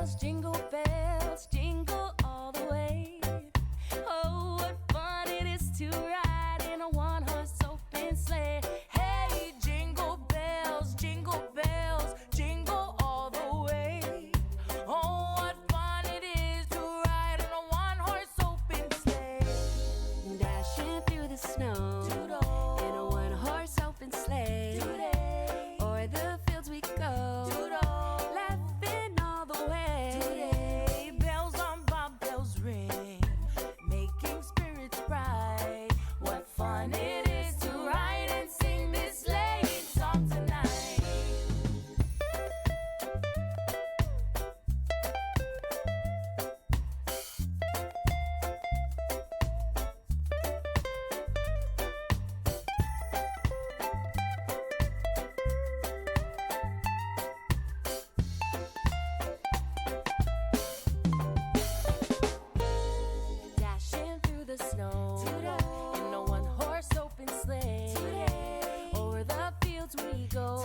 bells, jingle all the way. Oh, what fun it is to ride in a one-horse open sleigh. Hey, jingle bells, jingle all the way. Oh, what fun it is to ride in a one-horse open sleigh. Dashing through the snow in a one-horse open sleigh. O'er the fields we go, laughing all the way. Bells on bobtails ring, making spirits bright. What fun it is to ride and sing this sleighing song tonight. Dashing through the snow in a one-horse open sleigh. Over the fields we go,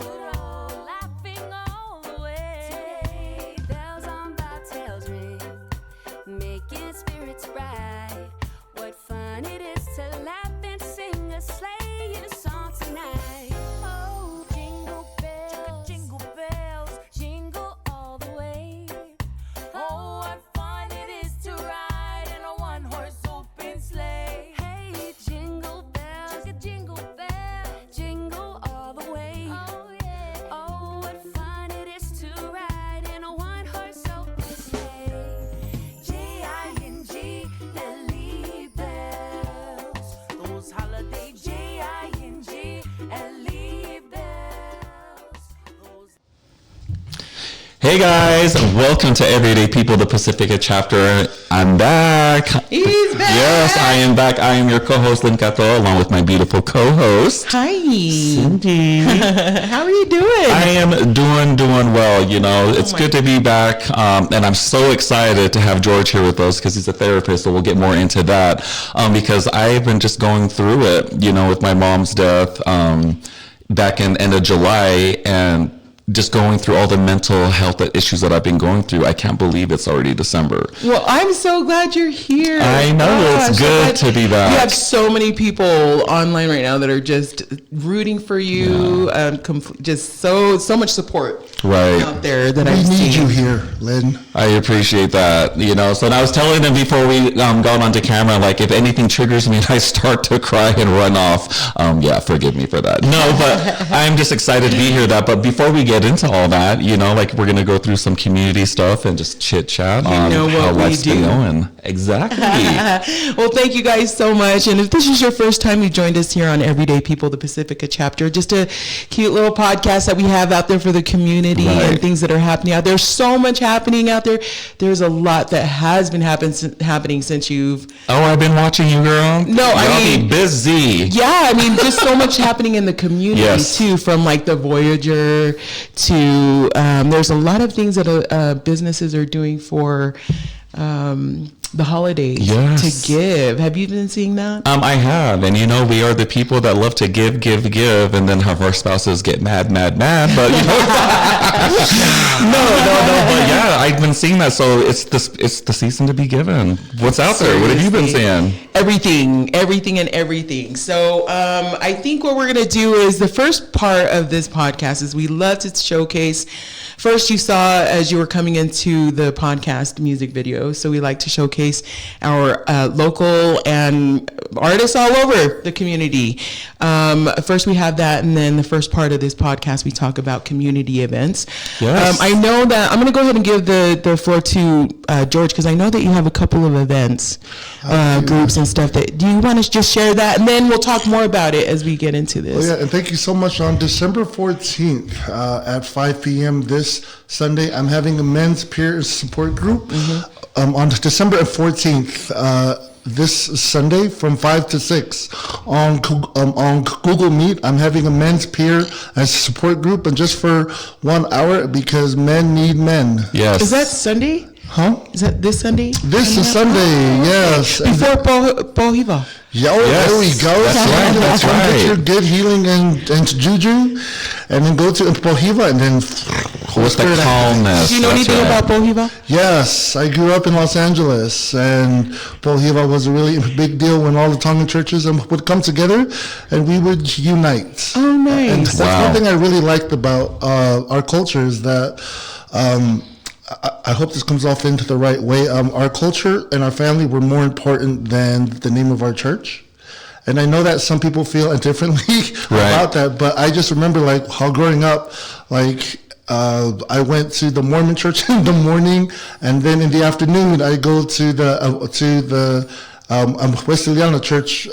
laughing all the way. Bells on bobtails ring, making spirits bright. What fun it is to laugh and sing a sleighing song tonight. Oh, jingle bells, jingle all the way. Oh, what fun it is to ride in a one-horse open sleigh. Hey, jingle bells, jingle all the way. Oh, yeah. Oh, what fun it is to ride in a one-horse open sleigh. Jingle bells, those holiday jingle bells. Hey guys, welcome to Everyday People, the Pacifica chapter. I'm back. He's back. Yes, I am back. I am your co-host, Lynn Cato, along with my beautiful co-host, Hi. Cindy. How are you doing? I am doing well. You know, it's good to be back, and I'm so excited to have George here with us because he's a therapist, so we'll get more into that, because I've been just going through it, you know, with my mom's death back in end of July, and just going through all the mental health issues that I've been going through. I can't believe it's already December. Well, I'm so glad you're here. I know, it's good to be back. We have so many people online right now that are just rooting for you. Just so much support out there that I need you here, Lynn. I appreciate that. You know, so and I was telling them before we got onto camera, like if anything triggers me and I start to cry and run off, yeah, forgive me for that. No, but I'm just excited to be here. But before we get into all that, you know, like we're gonna go through some community stuff and just chit chat on how life's been going. Exactly. Well, thank you guys so much. And if this is your first time you joined us here on Everyday People, the Pacifica chapter, just a cute little podcast that we have out there for the community and things that are happening out there. There's so much happening out there. There's a lot that has been happening since you've. Oh, I've been watching you, girl. No, I mean, be busy. Yeah, I mean, just so much happening in the community too, from like the Voyager to there's a lot of things that businesses are doing for the holidays to give. Have you been seeing that? I have, and you know, we are the people that love to give, and then have our spouses get mad. But you know, no. But yeah, I've been seeing that. So it's the season to be given. What's out there? What have you been seeing? Everything. So I think what we're gonna do is the first part of this podcast is we love to showcase. First, you saw as you were coming into the podcast music video. So we like to showcase our local and artists all over the community. First, we have that, and then the first part of this podcast, we talk about community events. Yes. I know that I'm going to go ahead and give the floor to George, because I know that you have a couple of events, groups and stuff. Do you want to just share that, and then we'll talk more about it as we get into this? Oh, yeah, and thank you so much. On December 14th at 5 p.m. this Sunday, I'm having a men's peer support group. Mm-hmm. On December 14th, this Sunday from 5 to 6 on Google Meet, I'm having a men's peer as a support group, and just for 1 hour, because men need men. Yes. Is that Sunday? Huh? Is that this Sunday? This is Sunday, yes. Before Pohiva. Yeah, there we go. That's right. Get your good healing and juju, and then go to Pohiva, and then With the calmness. Do you know That's anything right. about Pohiva? Yes, I grew up in Los Angeles, and Pohiva was a really big deal when all the Tongan churches would come together, and we would unite. Oh, nice. And that's Wow. one thing I really liked about our culture is that I hope this comes off into the right way. Our culture and our family were more important than the name of our church. And I know that some people feel differently about that, but I just remember like how growing up, like I went to the Mormon church in the morning, and then in the afternoon I go to the Wesleyana church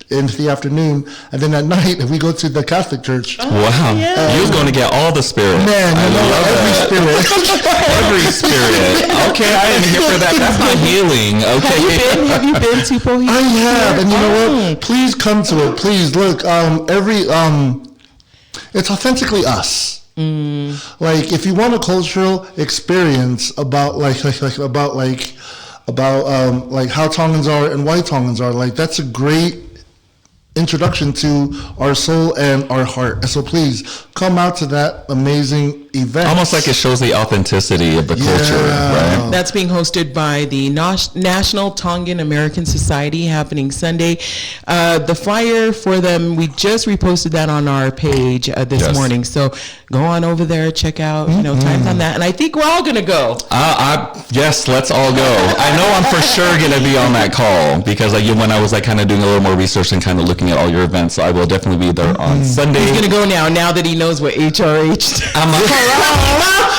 in the afternoon, and then at night we go to the Catholic church. Wow. You was going to get all the spirit. Man, I love every that. spirit. Every spirit. Okay, I didn't hear for that. That's not healing. Okay. Have you been to Pohiva? I have, and you know what? Please come to it. Please look. It's authentically us. Like if you want a cultural experience about how Tongans are and why Tongans are, like that's a great introduction to our soul and our heart. And so please come out to that amazing event. Almost like it shows the authenticity of the culture, right? That's being hosted by the National Tongan American Society, happening Sunday. The flyer for them, we just reposted that on our page this morning. So go on over there, check out, times on that. And I think we're all going to go. Yes, let's all go. I know I'm for sure going to be on that call because when I was kind of doing a little more research and kind of looking at all your events, so I will definitely be there on Sunday. He's going to go now that he knows what HRH stands. I'm like,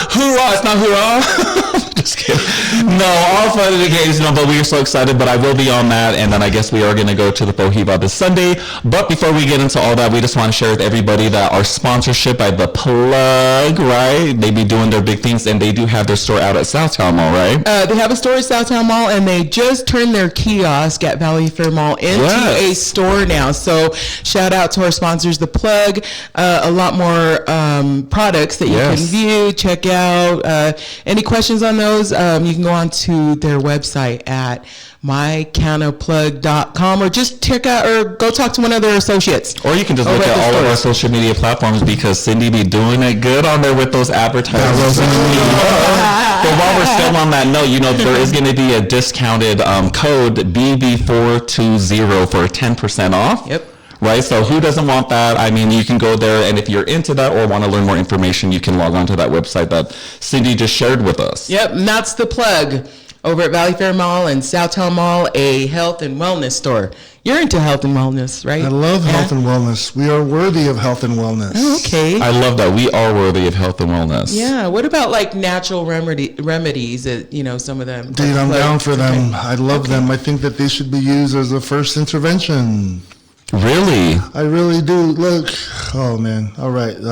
hoorah! It's not hoorah. Just kidding. No, all fun and games, but we are so excited. But I will be on that, and then I guess we are going to go to the Pohiva this Sunday. But before we get into all that, we just want to share with everybody that our sponsorship by The Plug, right? They be doing their big things, and they do have their store out at Southtown Mall, right? They have a store at Southtown Mall, and they just turned their kiosk at Valley Fair Mall into a store now. So shout out to our sponsors, The Plug. A lot more products that you can view, check out. Any questions on those? You can go on to their website at mycanaplug.com, or just check out or go talk to one of their associates. Or you can just look at all of our social media platforms because Cindy be doing it good on there with those advertisements. But while we're still on that note, there is going to be a discounted code BB420 for 10% off. Yep. Right, so who doesn't want that? I mean, you can go there, and if you're into that or want to learn more information, you can log on to that website that Cindy just shared with us. Yep, and that's The Plug over at Valley Fair Mall and Southtown Mall, a health and wellness store. You're into health and wellness, right? I love health and wellness. We are worthy of health and wellness. Oh, okay. I love that. We are worthy of health and wellness. Yeah. What about natural remedies that, some of them? Dude, I'm down for them. I love them. I think that they should be used as a first intervention. Really? I really do. Look, oh man. All right. You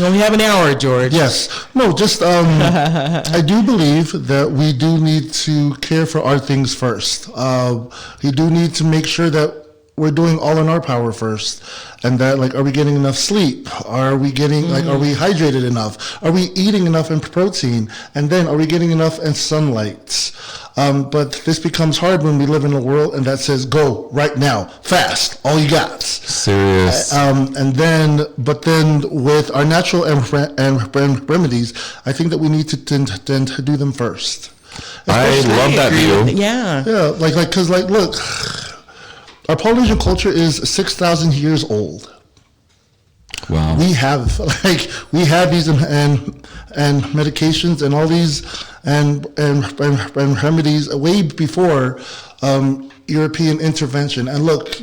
only have an hour, George. Yes. No, just I do believe that we do need to care for our things first. We do need to make sure that we're doing all in our power first, and that are we getting enough sleep? Are we getting are we hydrated enough? Are we eating enough in protein? And then are we getting enough in sunlight? But this becomes hard when we live in a world and that says go right now, fast, all you got. Serious. And then with our natural and remedies, I think that we need to tend to do them first. I love that view. Yeah. Yeah, because look. Our Polynesian culture is 6,000 years old. Wow. We have these and medications and all these and remedies way before European intervention. And look,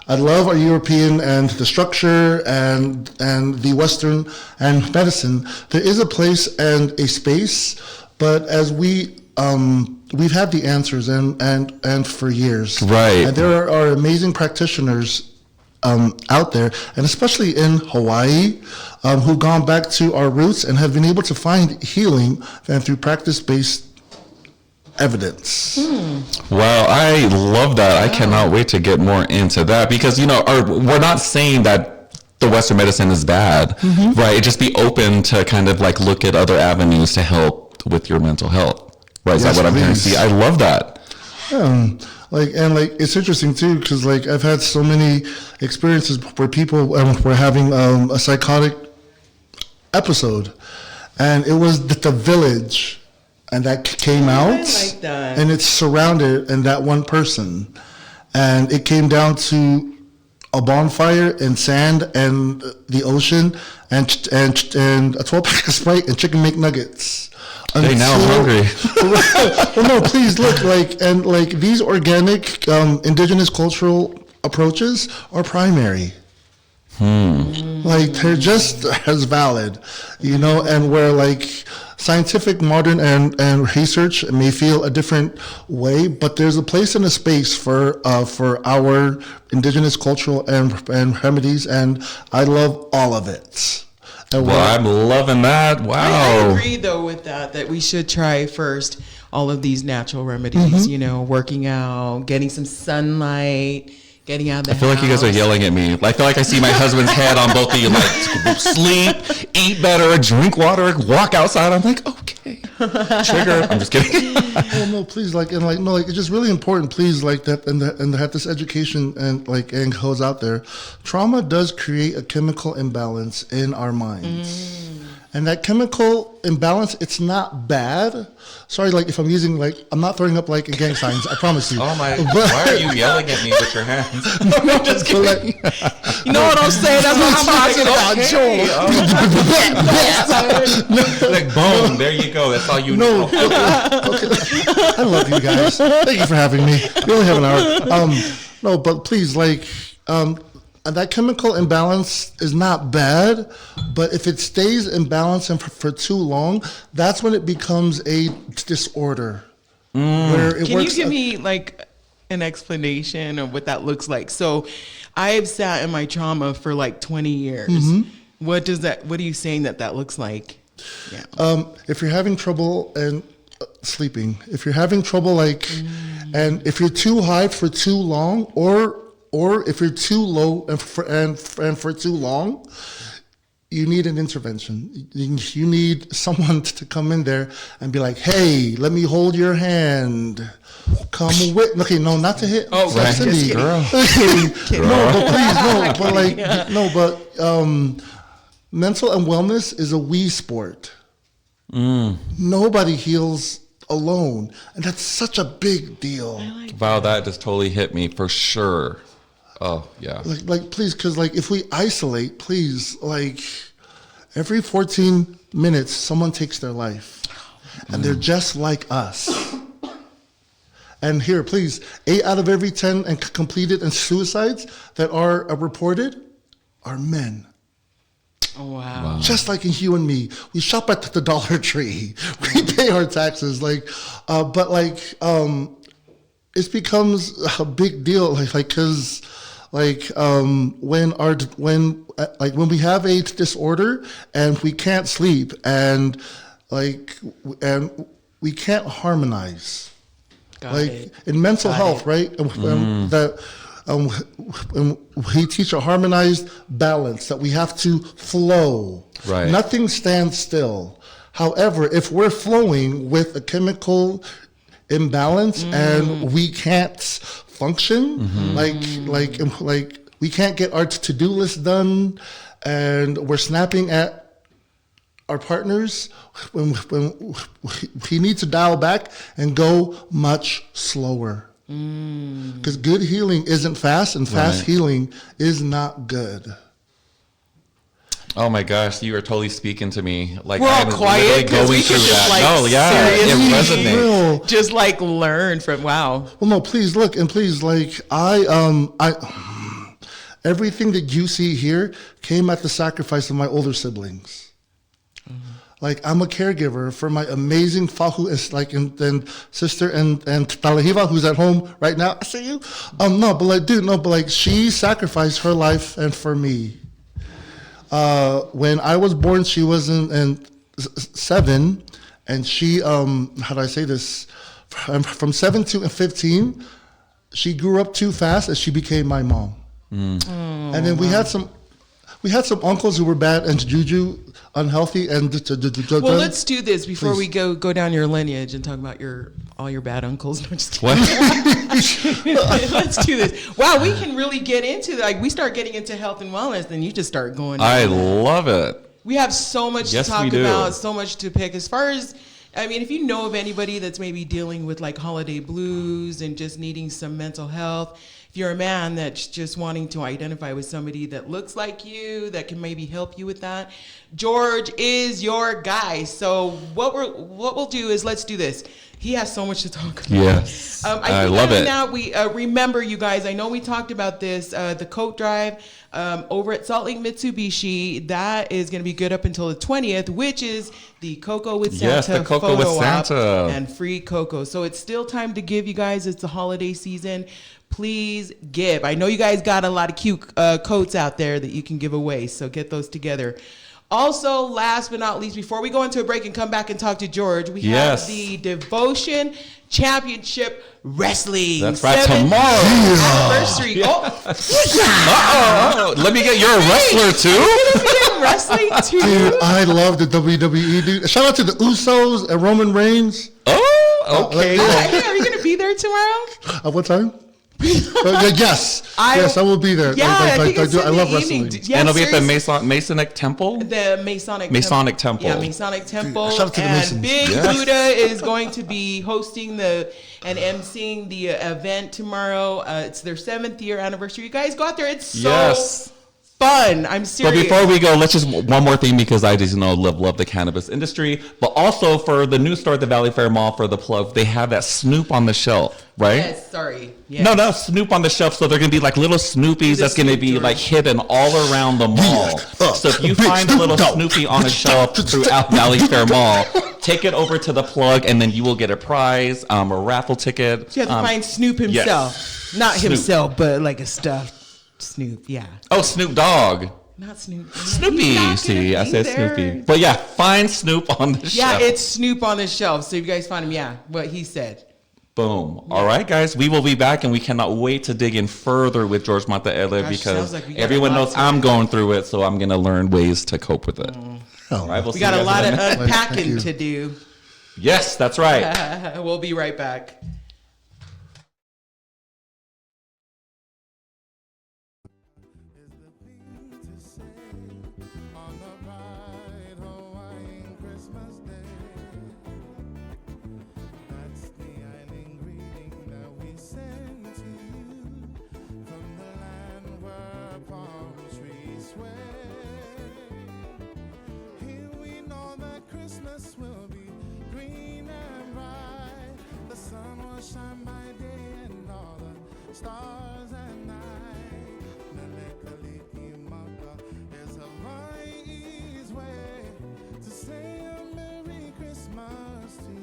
I love our European and the structure and the Western and medicine. There is a place and a space, but as we've had the answers and for years. Right. And there are amazing practitioners out there, and especially in Hawaii, who've gone back to our roots and have been able to find healing and through practice-based evidence. Wow, I love that. I cannot wait to get more into that because, we're not saying that the Western medicine is bad, right? Just be open to kind of look at other avenues to help with your mental health. Right, is that what I'm hearing? See, I love that. It's interesting too, because I've had so many experiences where people were having a psychotic episode, and it was the village, and that came out, I like that. and it's surrounded in that one person, and it came down to a bonfire and sand and the ocean and a 12-pack of Sprite and chicken McNuggets. Hey, now I'm hungry. Well, no, please look, like these organic indigenous cultural approaches are primary. Like they're just as valid, and where like scientific, modern, and research may feel a different way, but there's a place and a space for our indigenous cultural and remedies, and I love all of it. And Well, I'm loving that. Wow. I agree though with that we should try first all of these natural remedies, working out, getting some sunlight, getting out of the I feel like you guys are yelling at me. I feel like I see my husband's head on both of you. Like, sleep, eat better, drink water, walk outside. I'm like, okay. Trigger. I'm just kidding. Well, no, please, it's just really important, please, that, and that this education and goes out there. Trauma does create a chemical imbalance in our minds. And that chemical imbalance, it's not bad. Sorry, if I'm using, I'm not throwing up, gang signs, I promise you. Oh, my. Why are you yelling at me with your hands? I'm just kidding. You know what I'm saying? That's what I'm talking about, Joel. Like, boom, there you go. That's all you No, know. okay. I love you guys. Thank you for having me. We only have an hour. No, but please, that chemical imbalance is not bad, but if it stays imbalanced and for too long, that's when it becomes a disorder. Where it Can works. you give me an explanation of what that looks like? So I have sat in my trauma for 20 years. What are you saying that looks like? Yeah. If you're having trouble and sleeping, if you're having trouble and if you're too high for too long, or if you're too low and for too long, you need an intervention. You need someone to come in there and be like, hey, let me hold your hand. Come with. Okay, no, not to hit. Oh, right. Cindy. Girl. No, but please, no. But mental and wellness is a we sport. Nobody heals alone, and that's such a big deal. Wow, that just totally hit me for sure. Oh, yeah. Please, because if we isolate, please, every 14 minutes, someone takes their life, and they're just like us. And here, please, 8 out of every 10 and completed and suicides that are reported are men. Oh, wow. Just like in you and me, we shop at the Dollar Tree, we pay our taxes, but it becomes a big deal, because when we have a disorder and we can't sleep and we can't harmonize, in mental health, right? We teach a harmonized balance that we have to flow. Right. Nothing stands still. However, if we're flowing with a chemical imbalance and we can't function, we can't get our to-do list done, and we're snapping at our partners, when we need to dial back and go much slower. Because good healing isn't fast, and fast healing is not good. Oh my gosh, you are totally speaking to me. We're all quiet because we can just it resonates. Just learn from wow. Well, no, please look, and please everything that you see here came at the sacrifice of my older siblings. I'm a caregiver for my amazing fahu and sister and Talahiva, who's at home right now. I see you. She sacrificed her life and for me. When I was born, she was in 7, and she how do I say this? From 7 to 15, she grew up too fast, and she became my mom. And then we had some uncles who were bad and juju, unhealthy, and well, let's do this before we go down your lineage and talk about all your bad uncles. No, just kidding. What? Let's do this. Wow, we can really get into we start getting into health and wellness, then you just start going. I love it. We have so much Yes, to talk we do. about, so much to pick. As far as, I mean, if you know of anybody that's maybe dealing with like holiday blues and just needing some mental health, if you're a man that's just wanting to identify with somebody that looks like you, that can maybe help you with that, George is your guy. So what we'll do is let's do this. He has so much to talk about. Yes, I love it. Now we remember, you guys. I know we talked about this. The coat drive over at Salt Lake Mitsubishi, that is going to be good up until the 20th, which is the Cocoa with Santa. Yes, the Cocoa with photo op Santa and free cocoa. So it's still time to give, you guys. It's the holiday season. Please give. I know you guys got a lot of cute coats out there that you can give away. So get those together. Also, last but not least, before we go into a break and come back and talk to George, we have the Devotion Championship Wrestling. That's right, 7th tomorrow. Anniversary. Let me get, you're a wrestler too? Wrestling too. Dude, I love the WWE, dude. Shout out to the Usos and Roman Reigns. Oh, okay. Are you going to be there tomorrow? At what time? Yes, I will be there. Yeah, I love wrestling. Yeah, and it'll be at the Masonic Temple? The Masonic Temple. Yeah, Masonic Temple. Dude, shout out to the and Masons. Big Yes. Buddha is going to be hosting and emceeing the event tomorrow. It's their 7th year anniversary. You guys go out there. It's so fun. I'm But serious. before we go, let's just one more thing, because I just love the cannabis industry. But also for the new store at the Valley Fair Mall, for the plug, they have that Snoop on the shelf, right? Yes, sorry. Yes. No, Snoop on the shelf. So they're gonna be like little Snoopies that's gonna be like hidden all around the mall. So if you find a little Snoopy on a shelf throughout Valley Fair Mall, take it over to the plug, and then you will get a prize, a raffle ticket. So you have to find Snoop himself. Yes. Not Snoop. himself, but like a stuffed Snoop. Yeah. Oh, Snoop Dogg. Not Snoop. Snoopy. See, I said Snoopy. But yeah, find Snoop on the shelf. Yeah, it's Snoop on the shelf. So if you guys find him, yeah, what he said. Boom. All right, guys, we will be back, and we cannot wait to dig in further with George Mataele, Gosh, because sounds like we got everyone a lot knows to I'm do. going through it, so I'm going to learn ways to cope with it. All right, we'll We see got you a guys lot in of minute. unpacking to do. Yes, that's right. We'll be right back. Christmas will be green and bright. The sun will shine by day and all the stars at night. Melekaliki-maka is Hawaii's way to say a Merry Christmas to you.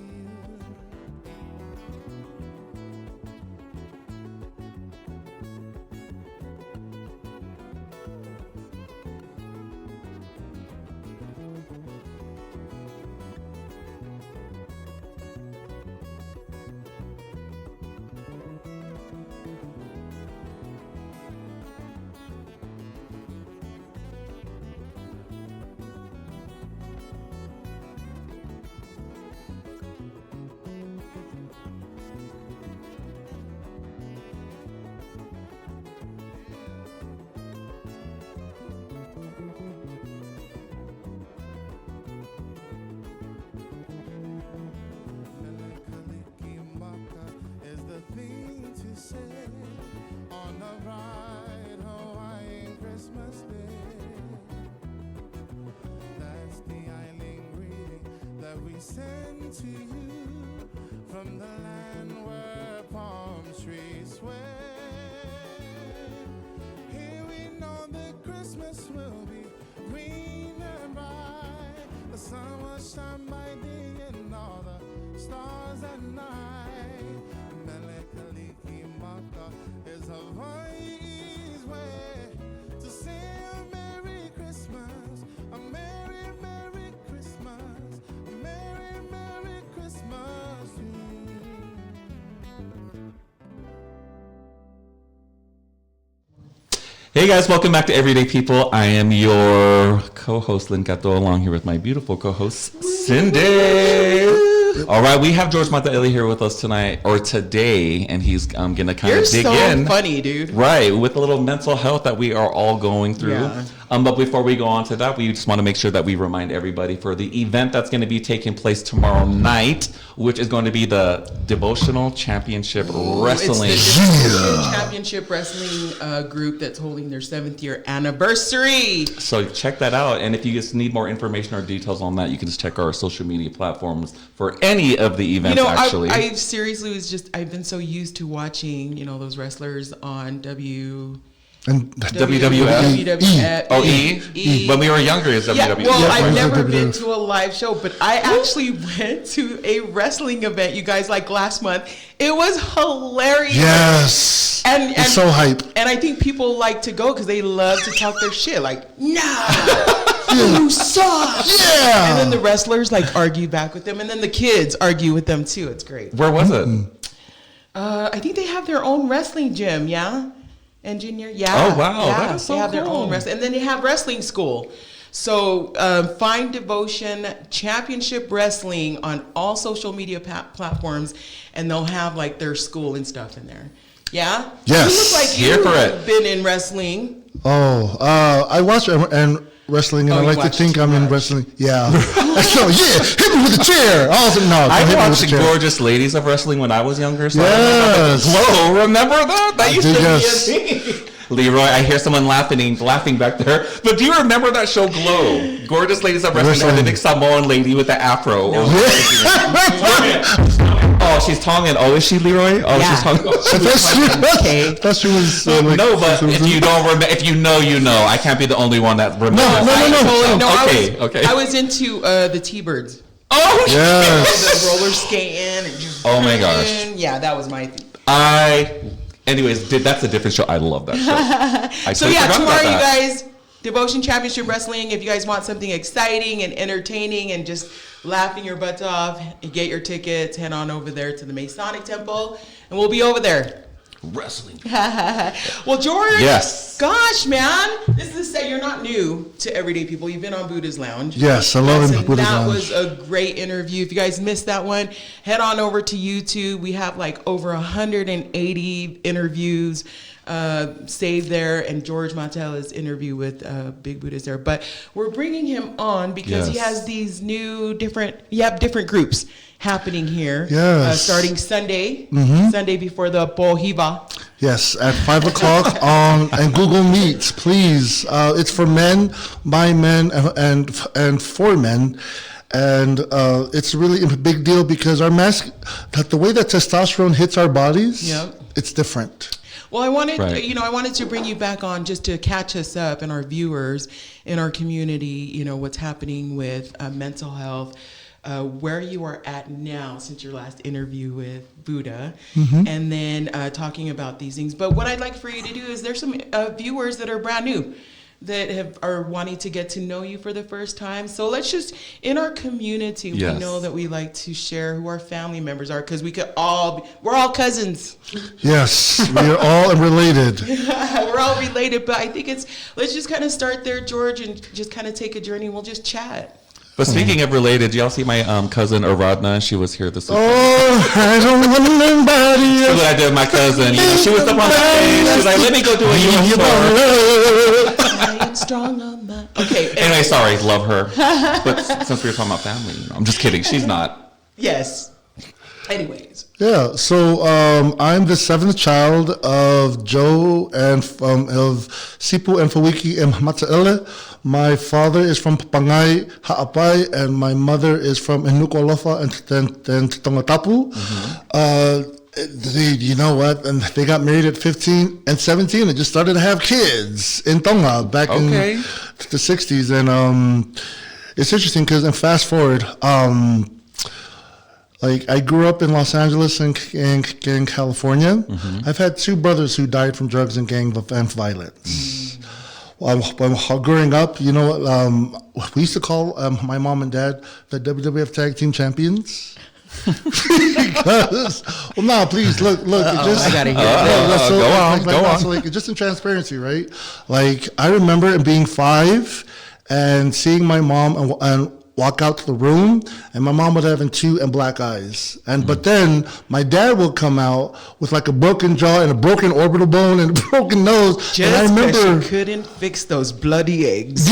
On a bright Hawaiian Christmas day. That's the island greeting that we send to you from the land where palm trees sway. Here we know that Christmas will be green and bright. The sun will shine by day and all the stars at night. Melekaliki-maka is Hawaii's way to say a Merry Christmas, a Merry, Merry Christmas, a Merry, Merry Christmas to you. Hey guys, welcome back to Everyday People. I am your co-host, Lynn Cato, along here with my beautiful co-host, Cindy. All right, we have George Mataele here with us today, and he's going to kind of dig in. You're so funny, dude. Right, with a little mental health that we are all going through. Yeah. But before we go on to that, we just want to make sure that we remind everybody for the event that's going to be taking place tomorrow night, which is going to be the Devotional Championship Wrestling. It's the Devotion Championship Wrestling group that's holding their 7th year anniversary. So check that out. And if you just need more information or details on that, you can just check our social media platforms for any of the events, actually. I seriously I've been so used to watching, those wrestlers on And WWF. Oh, E? When we were younger, it's WWF. Yeah, well, I've right. never WWF. been to a live show, but I actually went to a wrestling event, you guys, like last month. It was hilarious. Yes. And it's so hype. And I think people like to go because they love to talk their shit. Like, you suck. Yeah. And then the wrestlers like argue back with them, and then the kids argue with them too. It's great. Where was it? I think they have their own wrestling gym. Yeah. Engineer, yeah. Oh, wow. Yeah. That is so they have their cool. own wrestling, and then they have wrestling school. So find Devotion Championship Wrestling on all social media platforms, and they'll have like their school and stuff in there. Yeah. Yes. You look like Here you for it. have been in wrestling. I watch and wrestling, and Oh, I you like to watch think too I'm in much. wrestling. Yeah. So hit me with a chair. No, I hit me with watched a chair. Gorgeous Ladies of Wrestling when I was younger. So Yes. Whoa, remember that? That used to Yes. be a thing. Leroy, I hear someone laughing back there. But do you remember that show Glow? Gorgeous Ladies of Wrestling had the big Samoan lady with the afro. Oh, she's Tongan. Oh, is she Leroy? Oh, Yeah. she's Tongan. That's true. Okay. That's true. No, but if you don't remember, if you know, you know. I can't be the only one that remembers. Okay. I was into the T-Birds. Oh, Yes. The roller skating and just. Oh my gosh. Yeah, that was my thing. Anyways, that's a different show. I love that show. I So totally yeah, forgot tomorrow about you that. guys, Devotion Championship Wrestling. If you guys want something exciting and entertaining and just laughing your butts off, get your tickets. Head on over there to the Masonic Temple, and we'll be over there. Wrestling. Well, George. Yes. Gosh, man, this is you're not new to Everyday People. You've been on Buddha's Lounge. Yes, I love Yes, him. and Buddha's that Lounge. was a great interview. If you guys missed that one, head on over to YouTube. We have like over 180 interviews saved there, and George Mataele's interview with Big Buddha's there. But we're bringing him on because he Yes. has these new different groups happening here. Yes. Starting Sunday, Sunday before the Pohiva. Yes, at 5 o'clock on and Google Meets, please. It's for men, by men, and for men. And it's really a big deal because the way that testosterone hits our bodies, Yep. it's different. Well, I wanted, Right. I wanted to bring you back on just to catch us up and our viewers in our community, what's happening with mental health, where you are at now since your last interview with Buddha, and then talking about these things. But what I'd like for you to do is there's some viewers that are brand new that are wanting to get to know you for the first time. So let's just, in our community, Yes. we know that we like to share who our family members are because we're all cousins. Yes, we are all related. We're all related, but I think let's just kind of start there, George, and just kind of take a journey. We'll just chat. But speaking of related, y'all see my cousin Aradna? She was here this week. Oh, I don't want nobody That's else. what I did with my cousin. She was up on stage. She was like, let me go do a U.S. tour. I am strong on my. Okay. Anyway, sorry, love her. But since we were talking about family, I'm just kidding. She's not. Yes. Anyways. Yeah, so I'm the 7th child of Joe and of Sipu and Fawiki and Mataele. My father is from Papangai, Ha'apai, and my mother is from Inukualofa and Tongatapu. You know what? And they got married at 15 and 17 and just started to have kids in Tonga back in the 60s. And it's interesting because, and fast forward, like I grew up in Los Angeles and California. I've had 2 brothers who died from drugs and gang violence. Growing up, we used to call my mom and dad the WWF Tag Team Champions. Because, please look. I gotta hear Go on. So like, just in transparency, right? Like I remember it being 5 and seeing my mom walk out to the room, and my mom would have two and black eyes. And but then my dad would come out with like a broken jaw and a broken orbital bone and a broken nose. And I Just because remember, you couldn't fix those bloody eggs.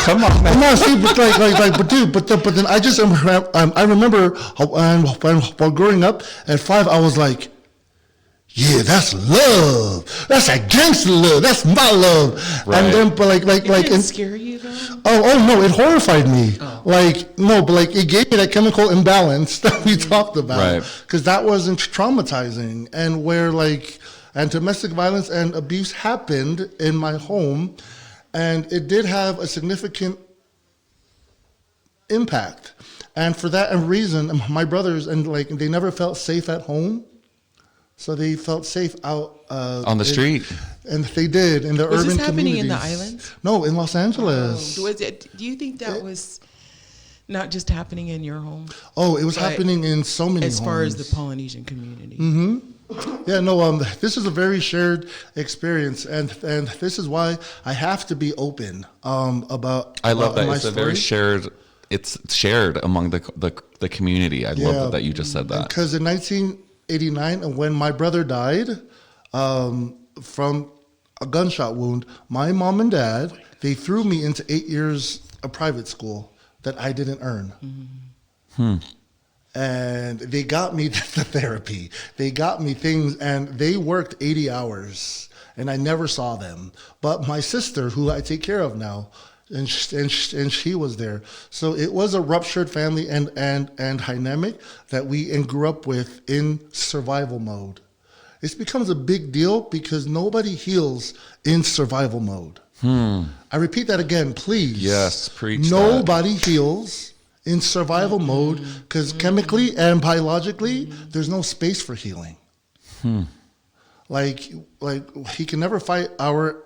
Come on, man. no, see, but but then I just I remember while growing up at 5, I was like, yeah, that's love. That's that gangster love. That's my love. Right. And then, but It didn't scare you though? oh no, it horrified me. Like no, but like it gave me that chemical imbalance that we talked about. Right. Because that wasn't traumatizing, and where like and domestic violence and abuse happened in my home, and it did have a significant impact. And for that reason, my brothers and like they never felt safe at home. So they felt safe out On the street. and they did in the Was urban this happening in the communities. islands? No, in Los Angeles. Do you think that was not just happening in your home? Oh, it was But happening in so many as far as the homes. Polynesian community. Yeah, no, this is a very shared experience, and this is why I have to be open about. I love about that. my It's a very story. shared. It's shared among the community. I love that you just said that. Because in 1989, when my brother died from a gunshot wound, my mom and dad, they threw me into 8 years of private school that I didn't earn. And they got me the therapy. They got me things, and they worked 80 hours, and I never saw them. But my sister, who I take care of now, and she was there. So it was a ruptured family and dynamic that we grew up with in survival mode. It becomes a big deal because nobody heals in survival mode. I repeat that again, please. Yes, preach that. Nobody heals in survival mode because chemically and biologically, there's no space for healing. Like he can never fight our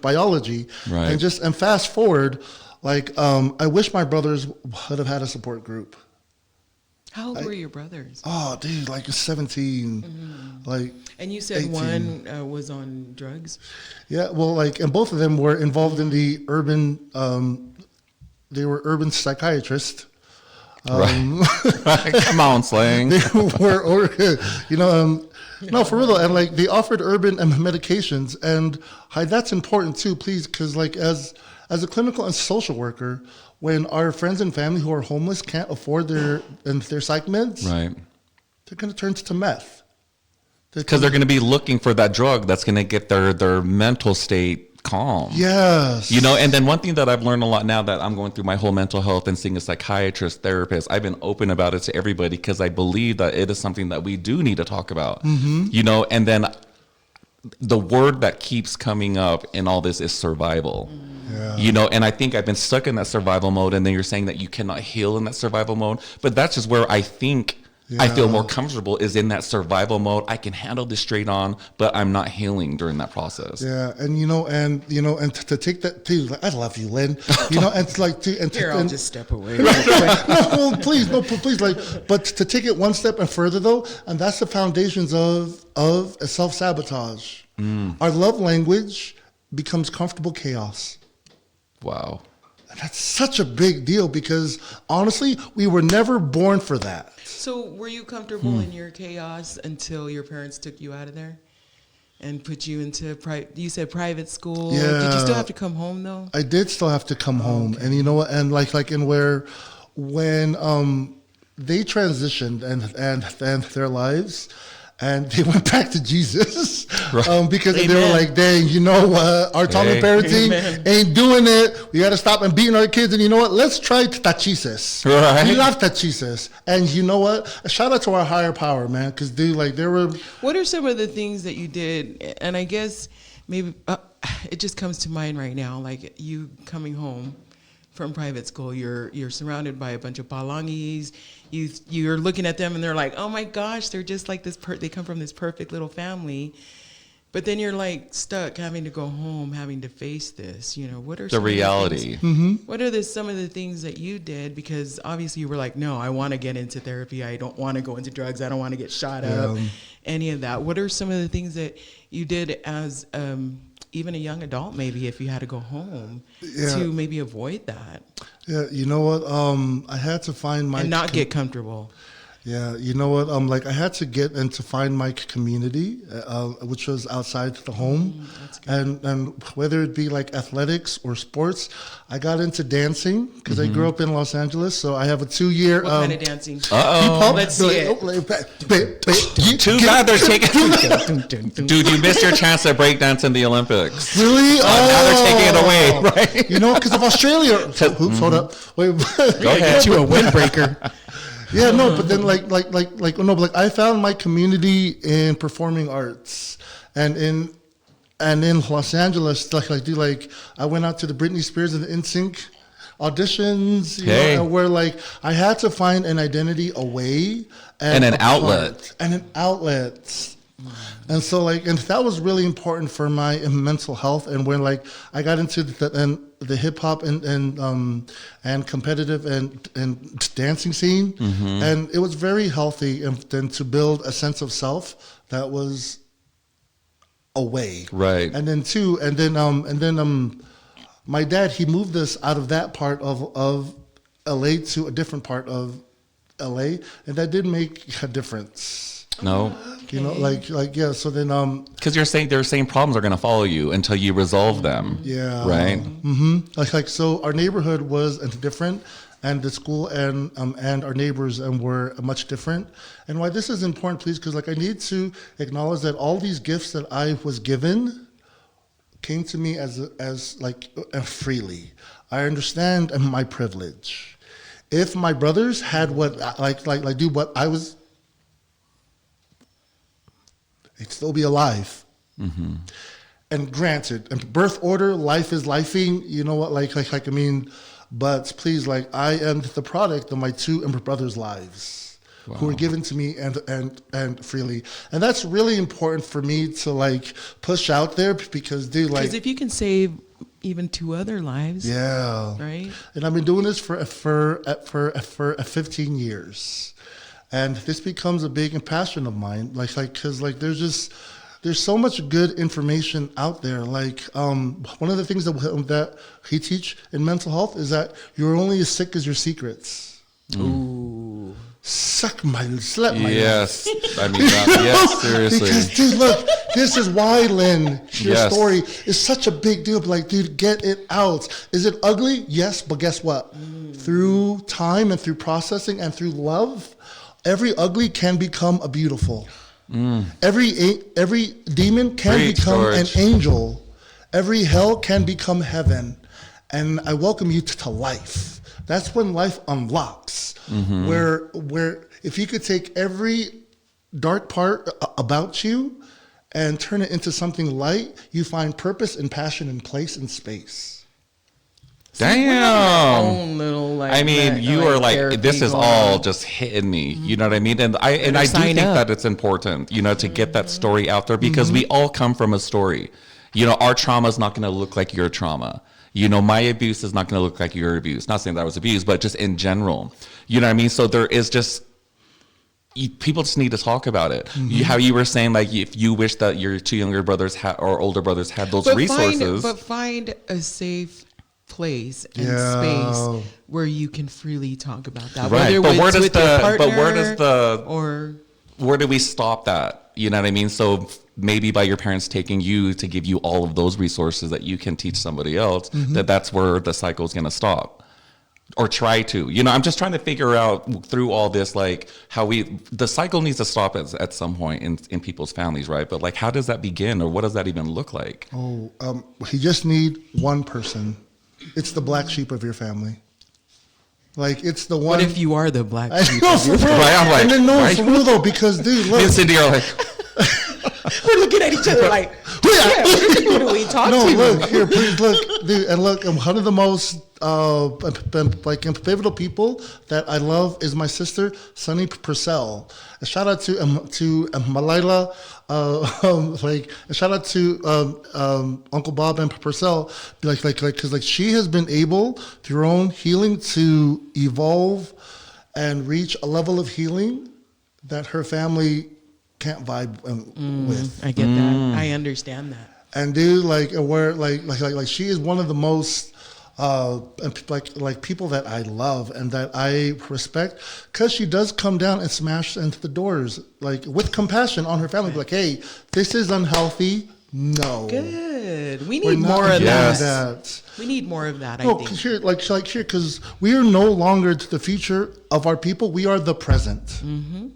biology. Right. And fast forward, I wish my brothers would have had a support group. How old were your brothers? Oh, dude, like 17, like. And you said 18. one was on drugs? Yeah, well, and both of them were involved in the urban. They were urban psychiatrists. Right. Come on, Slang. They were, no, for real. And they offered urban medications, and that's important too, please, because as a clinical and social worker, when our friends and family who are homeless can't afford their psych meds, Right. they're going to turn to meth. Because they're going to be looking for that drug that's going to get their mental state calm. Yes. And then one thing that I've learned a lot now that I'm going through my whole mental health and seeing a psychiatrist, therapist, I've been open about it to everybody because I believe that it is something that we do need to talk about. And then the word that keeps coming up in all this is survival. Yeah. And I think I've been stuck in that survival mode, and then you're saying that you cannot heal in that survival mode, but that's just where I think I feel more comfortable is in that survival mode. I can handle this straight on, but I'm not healing during that process. Yeah, and to take that too. I love you, Lynn. And Here, I'll just step away. no, please, but to take it one step and further though, and that's the foundations of self-sabotage. Our love language becomes comfortable chaos. Wow. And that's such a big deal because honestly, we were never born for that. So were you comfortable in your chaos until your parents took you out of there and put you into you said private school? Yeah. Did you still have to come home though? I did still have to come home, and you know what? And when they transitioned and their lives, and they went back to Jesus, because they were like, "Dang, our Tommy parenting ain't doing it. We got to stop and beating our kids." And you know what? Let's try tachisis. Right. We love tachisis, and you know what? Shout out to our higher power, man, because there were. What are some of the things that you did? And I guess maybe it just comes to mind right now, like you coming home from private school, you're surrounded by a bunch of palangis. You're looking at them and they're like, oh my gosh, they're just like this. They come from this perfect little family, but then you're like stuck having to go home, having to face this. What are The reality. What are some of the things that you did? Because obviously you were like, no, I want to get into therapy. I don't want to go into drugs. I don't want to get shot up. Any of that. What are some of the things that you did as even a young adult, maybe if you had to go home Yeah. to maybe avoid that Yeah, you know what? I had to find my and not get comfortable. Yeah, you know what? Like I had to get and to find my community, which was outside the home, That's good. and whether it be like athletics or sports, I got into dancing because I grew up in Los Angeles. So I have a 2-year. What kind of dancing? Uh-oh. Let's see it. Too bad they're taking... Dude, you missed your chance to break dance in the Olympics. Really? Now they're taking it away, right? You know, because of Australia. Oops, hold up. Wait. Go ahead. Get you a windbreaker. Yeah, no, but then like I found my community in performing arts, and in Los Angeles, I went out to the Britney Spears and the NSYNC auditions, you know, where like I had to find an identity away And an a outlet. part, and an outlet. And so like, and that was really important for my mental health. And when like I got into the hip hop and competitive and dancing scene, and it was very healthy, and then to build a sense of self that was away. Right. And then my dad, he moved us out of that part of LA to a different part of LA, and that did make a difference. No. You know, like yeah. So then, Because you're saying their same problems are going to follow you until you resolve them. yeah, Right? like so, our neighborhood was different, and the school and our neighbors were much different. And why this is important, please, because like I need to acknowledge that all these gifts that I was given came to me as freely. I understand my privilege. If my brothers had what what I was, they'd still be alive. And granted, and birth order, life is lifing. You know what? I mean, but please, like I am the product of my 2 brothers' lives, who were given to me and freely, and that's really important for me to like push out there because, dude, like, Because if you can save even 2 other lives, yeah, right? And I've been doing this for 15 years. And this becomes a big passion of mine, because there's so much good information out there. Like one of the things that he teach in mental health is that you're only as sick as your secrets. Ooh. Slap my Yes. I mean, yes, seriously. Because, dude, look, this is why, Lynn, your Yes. story is such a big deal. But like, dude, get it out. Is it ugly? Yes, but guess what? Through time and through processing and through love, every ugly can become a beautiful. Every demon can Preach, become George. an angel. Every hell can become heaven. And I welcome you to life. That's when life unlocks. Where if you could take every dark part about you and turn it into something light, you find purpose and passion and place and space. Damn. Own little, like, I mean, you are like, therapy this is going all on. just hitting me. You know what I mean? And I do sign think up. that it's important, to get that story out there because we all come from a story. Our trauma is not going to look like your trauma. My abuse is not going to look like your abuse. Not saying that I was abused, but just in general. You know what I mean? So there is just, people just need to talk about it. How you were saying, like, if you wish that your 2 younger brothers or older brothers had those resources. Find a safe place and Yeah. space where you can freely talk about that. Right. Whether But it's where does with the- your partner but where does the- or Where do we stop that? You know what I mean? So maybe by your parents taking you to give you all of those resources that you can teach somebody else, that's where the cycle is going to stop. Or try to. I'm just trying to figure out through all this, like, how the cycle needs to stop at some point in people's families, right? But, like, how does that begin, or what does that even look like? You just need one person. It's the black sheep of your family. Like, it's the one. what if you are the black sheep? No, for real. Right, I'm like, and then, no, right? for real though, because, dude, Me look. and Cindy are like, We're looking at each other like, who do we talk No, to? look here, please look, dude, and look. One of the most pivotal people that I love is my sister, Sunny Purcell. A shout out to Malila, a shout out to Uncle Bob and Purcell, because she has been able through her own healing to evolve and reach a level of healing that her family can't vibe with. I get that. I understand that. And dude, like she is one of the most like people that I love and that I respect, because she does come down and smash into the doors like with compassion on her family, like, hey, this is unhealthy. No, Good. We we're need not more of doing that. that. We need more of that. I No, think. because we are no longer the future of our people. We are the present. Mm-hmm.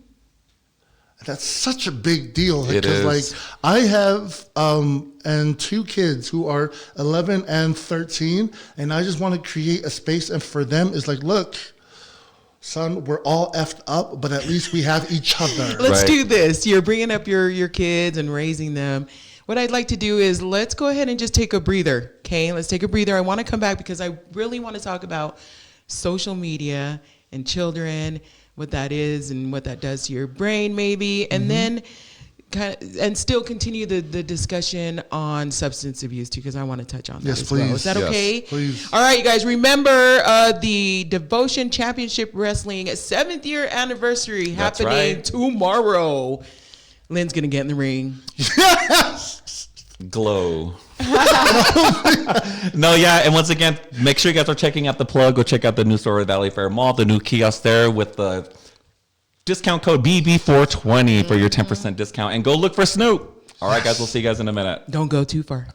That's such a big deal. It Because is. like I have and 2 kids who are 11 and 13, and I just want to create a space, and for them is like, look, son, we're all effed up, but at least we have each other. Let's Right. do this. You're bringing up your kids and raising them. What I'd like to do is let's go ahead and just take a breather. Okay, let's take a breather. I want to come back because I really want to talk about social media and children, what that is and what that does to your brain maybe, and then and still continue the discussion on substance abuse too, because I want to touch on that Yes, as well. please. Is that Yes. okay? Please. All right, you guys, remember the Devotion Championship Wrestling 7th year anniversary That's happening right. tomorrow. Lynn's going to get in the ring. Glow. No, yeah, and once again, make sure you guys are checking out the plug. Go check out the new store at Valley Fair Mall, the new kiosk there with the discount code BB420 for your 10% discount, and go look for Snoop. All right, guys, we'll see you guys in a minute. Don't go too far.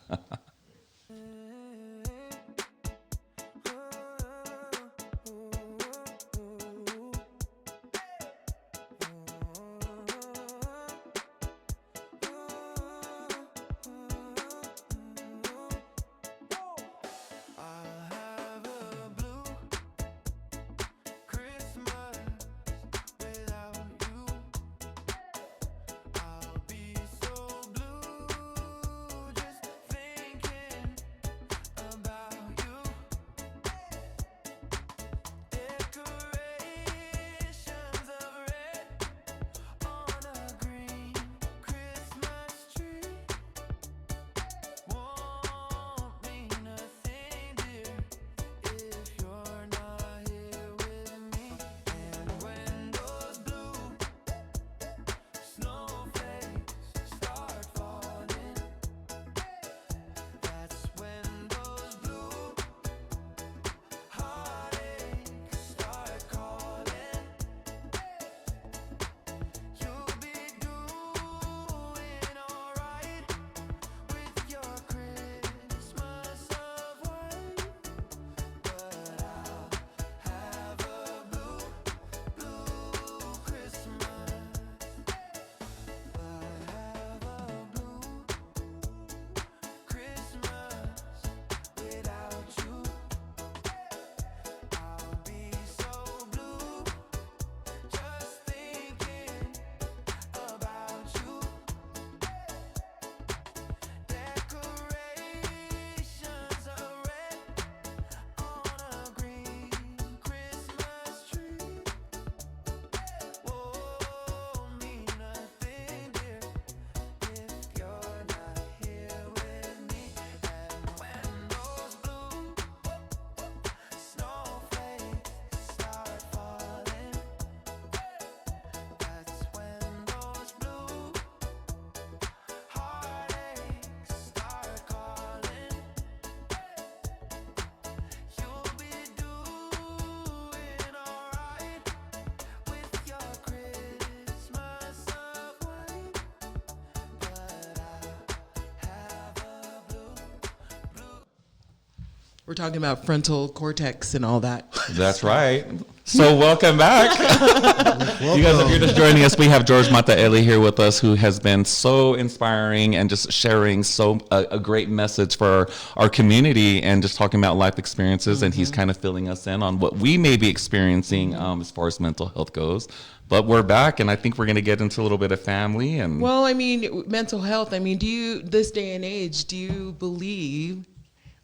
We're talking about frontal cortex and all that. That's right. So welcome back. You guys, if you're just joining us, we have George Mataele here with us, who has been so inspiring and just sharing a great message for our community and just talking about life experiences. And he's kind of filling us in on what we may be experiencing as far as mental health goes. But we're back, and I think we're going to get into a little bit of family. And Well, I mean, mental health. I mean, this day and age, do you believe,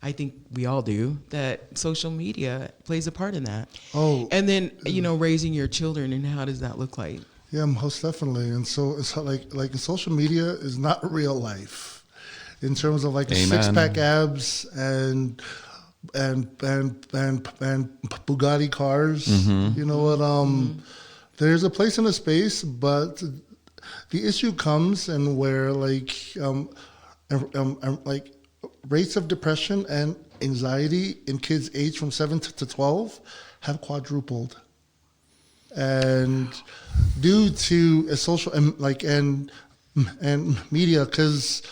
I think we all do, that social media plays a part in that? Oh. And then, raising your children, and how does that look like? Yeah, most definitely. And so it's like social media is not real life in terms of like Amen. 6-pack abs and Bugatti cars. You know what? There's a place and a space, but the issue comes and where like rates of depression and anxiety in kids aged from 7 to 12 have quadrupled. And due to a social and media, because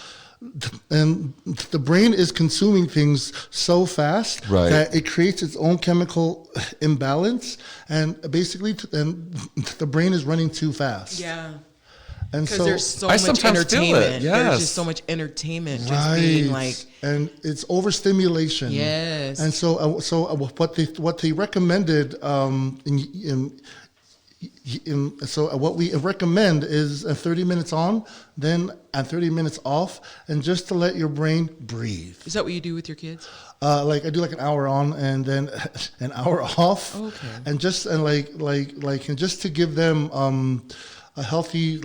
the brain is consuming things so fast that it creates its own chemical imbalance, and basically the brain is running too fast. Yeah. And Because so there's so I much sometimes feel it, entertainment. yes. There's just so much entertainment just being like, and it's overstimulation. yes. And so what they recommended so what we recommend is 30 minutes on, then and 30 minutes off, and just to let your brain breathe. Is that what you do with your kids? Like I do like an hour on and then an hour off. Okay. And just and just to give them a healthy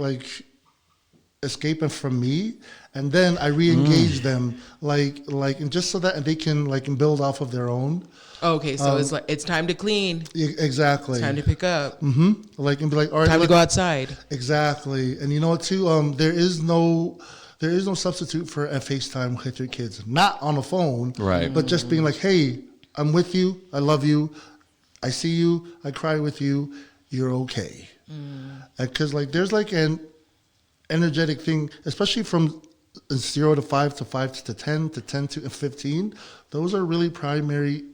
escape from me, and then I re-engage them and just so that they can build off of their own. Okay, so it's like it's time to clean. Exactly. It's time to pick up. And be like, all right, Time to go outside. Exactly. And you know what too? There is no substitute for a FaceTime with your kids. Not on a phone. Right. But just being like, hey, I'm with you. I love you. I see you. I cry with you. You're okay. Because there's an energetic thing, especially from 0 to 5 to 5 to 10 to 10 to 15. Those are really primary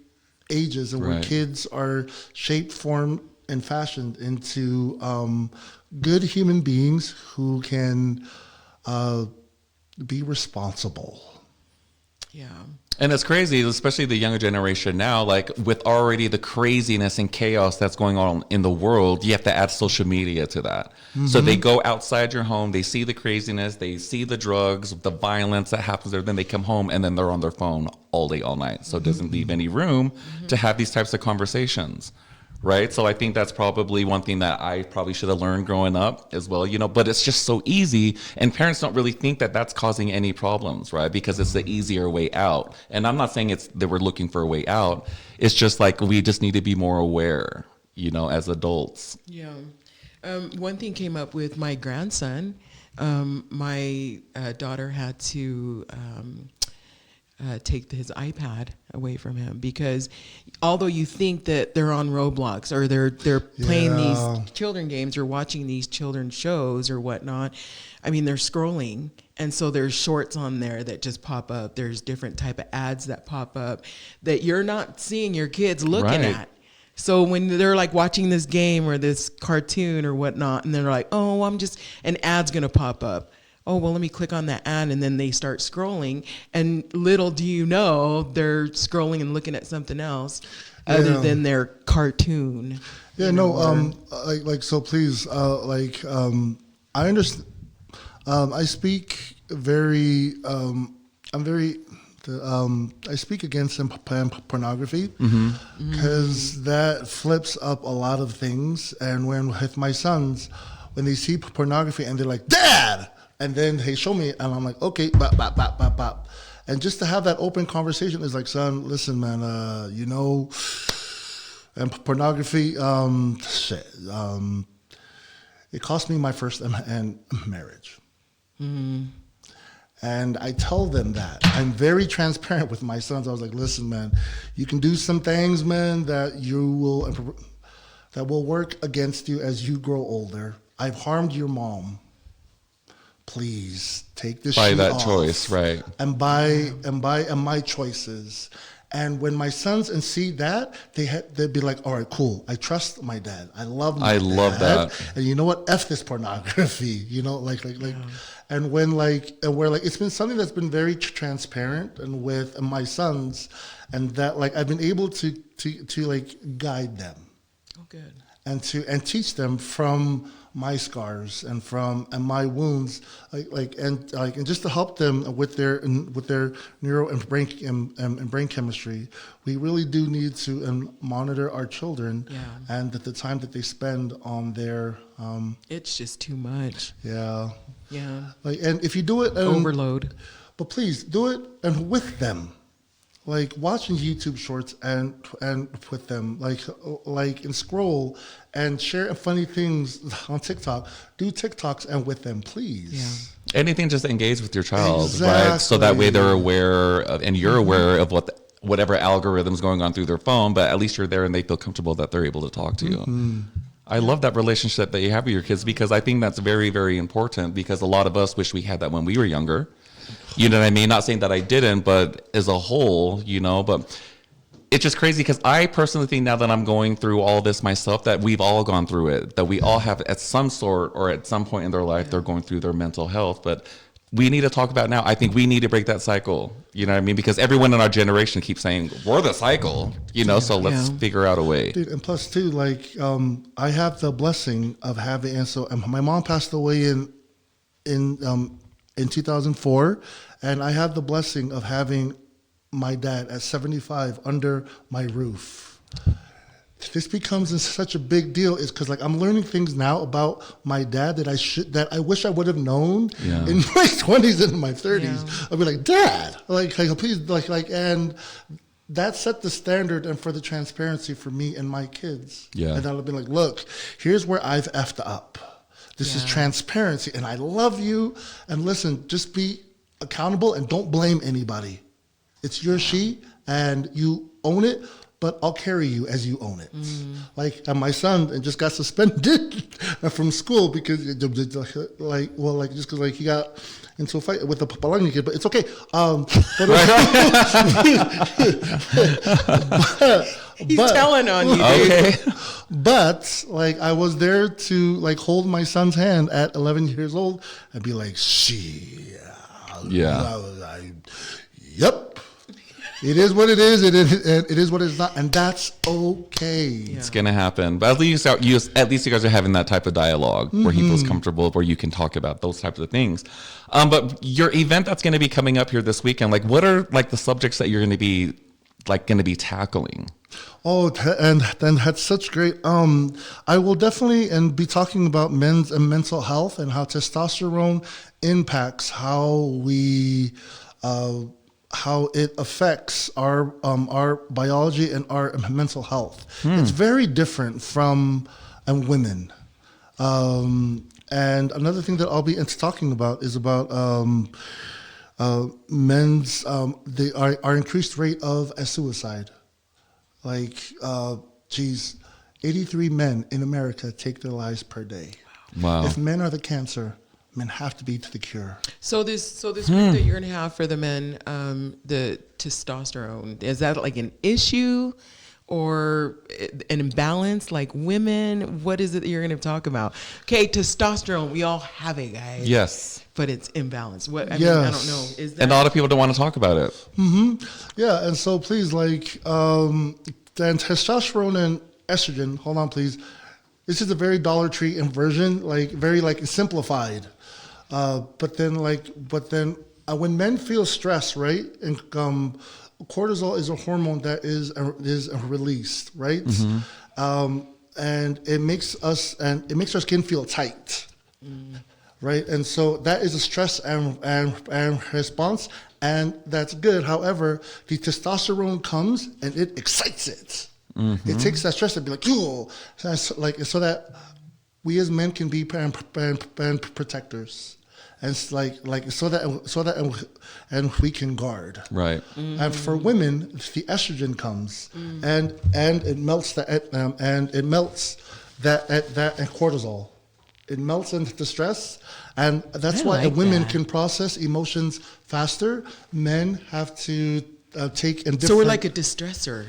ages and where kids are shaped, formed, and fashioned into good human beings who can be responsible. Yeah. And it's crazy, especially the younger generation now, with already the craziness and chaos that's going on in the world, you have to add social media to that. So they go outside your home, they see the craziness, they see the drugs, the violence that happens there, then they come home and then they're on their phone all day, all night. So it doesn't leave any room to have these types of conversations. Right. So I think that's probably one thing that I probably should have learned growing up as well, but it's just so easy. And parents don't really think that that's causing any problems. Right. Because it's the easier way out. And I'm not saying it's that we're looking for a way out. It's just we just need to be more aware, as adults. Yeah. One thing came up with my grandson. My daughter had to take his iPad away from him because although you think that they're on Roblox or they're playing these children games or watching these children shows or whatnot, I mean, they're scrolling. And so there's shorts on there that just pop up. There's different type of ads that pop up that you're not seeing your kids looking at. So when they're watching this game or this cartoon or whatnot, and they're like, oh, an ad's going to pop up. Oh, well, let me click on that ad, and then they start scrolling, and little do you know, they're scrolling and looking at something else other than their cartoon. Yeah, so please, I understand, I speak I speak against pornography because that flips up a lot of things. And with my sons, when they see pornography and they're like, Dad! And then they show me, and I'm like, okay, bop, bop, bop, bop, bop. And just to have that open conversation is like, son, listen, man, and pornography, it cost me my first marriage. And I tell them that. I'm very transparent with my sons. I was like, listen, man, you can do some things, man, that will work against you as you grow older. I've harmed your mom. Please take this by shit that off choice, right? And by my choices. And when my sons see that, they'd be like, all right, cool. I trust my dad. I love my dad. Love that. And you know what? F this pornography. And when it's been something that's been very transparent and with my sons, and that I've been able to guide them. Oh, good. And teach them from my scars and my wounds, and just to help them with their neuro and brain chemistry. We really do need to monitor our children, and the time that they spend on their. It's just too much. Yeah. Yeah. And if you do it, Overload. But please do it and with them. like watching YouTube shorts and with them, like and scroll and share funny things on TikTok. Do TikToks and with them, please. Yeah. Anything just to engage with your child, right? So that way they're aware of, and you're aware of whatever algorithm's going on through their phone, but at least you're there and they feel comfortable that they're able to talk to you. I love that relationship that you have with your kids, because I think that's very, very important, because a lot of us wish we had that when we were younger. You know what I mean? Not saying that I didn't, but as a whole, you know, but it's just crazy, because I personally think now that I'm going through all this myself, that we've all gone through it, that we all have at some sort or at some point in their life, they're going through their mental health. But we need to talk about it now. I think we need to break that cycle. You know what I mean? Because everyone in our generation keeps saying, we're the cycle, you know, so let's figure out a way. Dude, and plus too, like, I have the blessing of having, and my mom passed away in 2004, and I have the blessing of having my dad at 75 under my roof. This becomes such a big deal, is because like I'm learning things now about my dad that I wish I would have known in my 20s and my 30s. Yeah. I'd be like, Dad, like please, like, and that set the standard and for the transparency for me and my kids. Yeah, and I'll be like, look, here's where I've effed up. This is transparency, and I love you. And listen, just be accountable and don't blame anybody. It's your she, and you own it, but I'll carry you as you own it. Like, and my son just got suspended from school because, just because he got into a fight with a Papalangi kid, but it's okay. He's telling on you. Okay. But like, I was there to like hold my son's hand at 11 years old and be like, yep. It is what it is. It is what it's not, and that's okay. It's gonna happen, but at least you guys are having that type of dialogue where he feels comfortable, where you can talk about those types of things. But your event that's gonna be coming up here this weekend, like, what are like the subjects that you're gonna be tackling? Oh, and that's such great. I will definitely be talking about men's and mental health and how testosterone impacts how it affects our biology and our mental health. It's very different from women. And another thing that I'll be talking about is about men's our increased rate of suicide. Like, 83 men in America take their lives per day. Wow. If men are the cancer, men have to be to the cure. So this group that you're gonna have for the men, the testosterone, is that like an issue or an imbalance? Like women, what is it that you're gonna talk about? Okay, testosterone, we all have it, guys. Yes. But it's imbalanced. What I mean, I don't know. Is that, and a lot of people don't want to talk about it. Yeah, and so please, like, then testosterone and estrogen. Hold on, please. This is a very Dollar Tree version, like very like simplified. But then when men feel stress, right, and cortisol is a hormone that is released, right, and it makes our skin feel tight, right, and so that is a stress and response, and that's good. However, the testosterone comes and it excites it. It takes that stress and be like, oh, so that we as men can be protectors, and so that we can guard. Right. And for women, the estrogen comes and it melts that cortisol. It melts into the stress, and that's why women can process emotions faster. Men have to take and different. So we're like a de-stressor.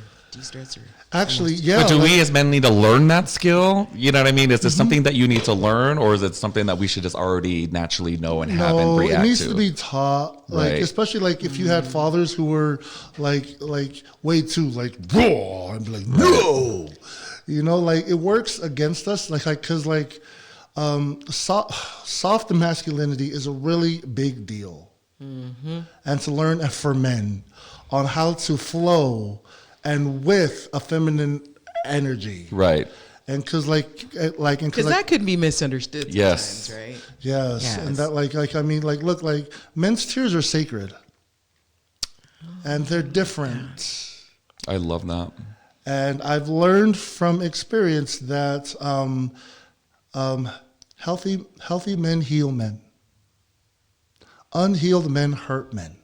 Actually, yeah. But do we as men need to learn that skill? You know what I mean? Is it something that you need to learn, or is it something that we should just already naturally know and have and react to? It needs to be taught. Like, especially like if you had fathers who were like way too like raw and be like, no, you know, like it works against us. Because soft masculinity is a really big deal, and to learn for men on how to flow and with a feminine energy, right? And because that could be misunderstood sometimes, right? Yes, and that look, men's tears are sacred. and they're different. I love that. And I've learned from experience that healthy men heal men. Unhealed men hurt men.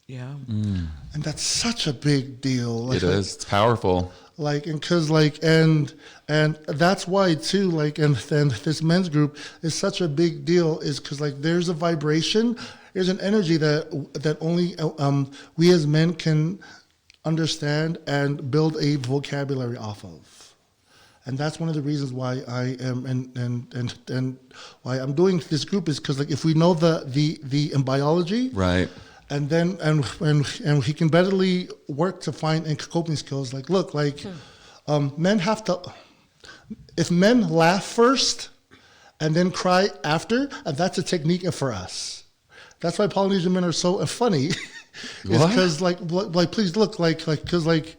Yeah. And that's such a big deal. It is. It's powerful. Like, and cause like, and that's why too, like, and this men's group is such a big deal is cause like there's a vibration, there's an energy that only we as men can understand and build a vocabulary off of. And that's one of the reasons why I am and why I'm doing this group is because like if we know the biology, Right. and then and he can better work to find coping skills. Like look, like men have to. If men laugh first and then cry after, that's a technique for us. That's why Polynesian men are so funny. It's because like please look like because like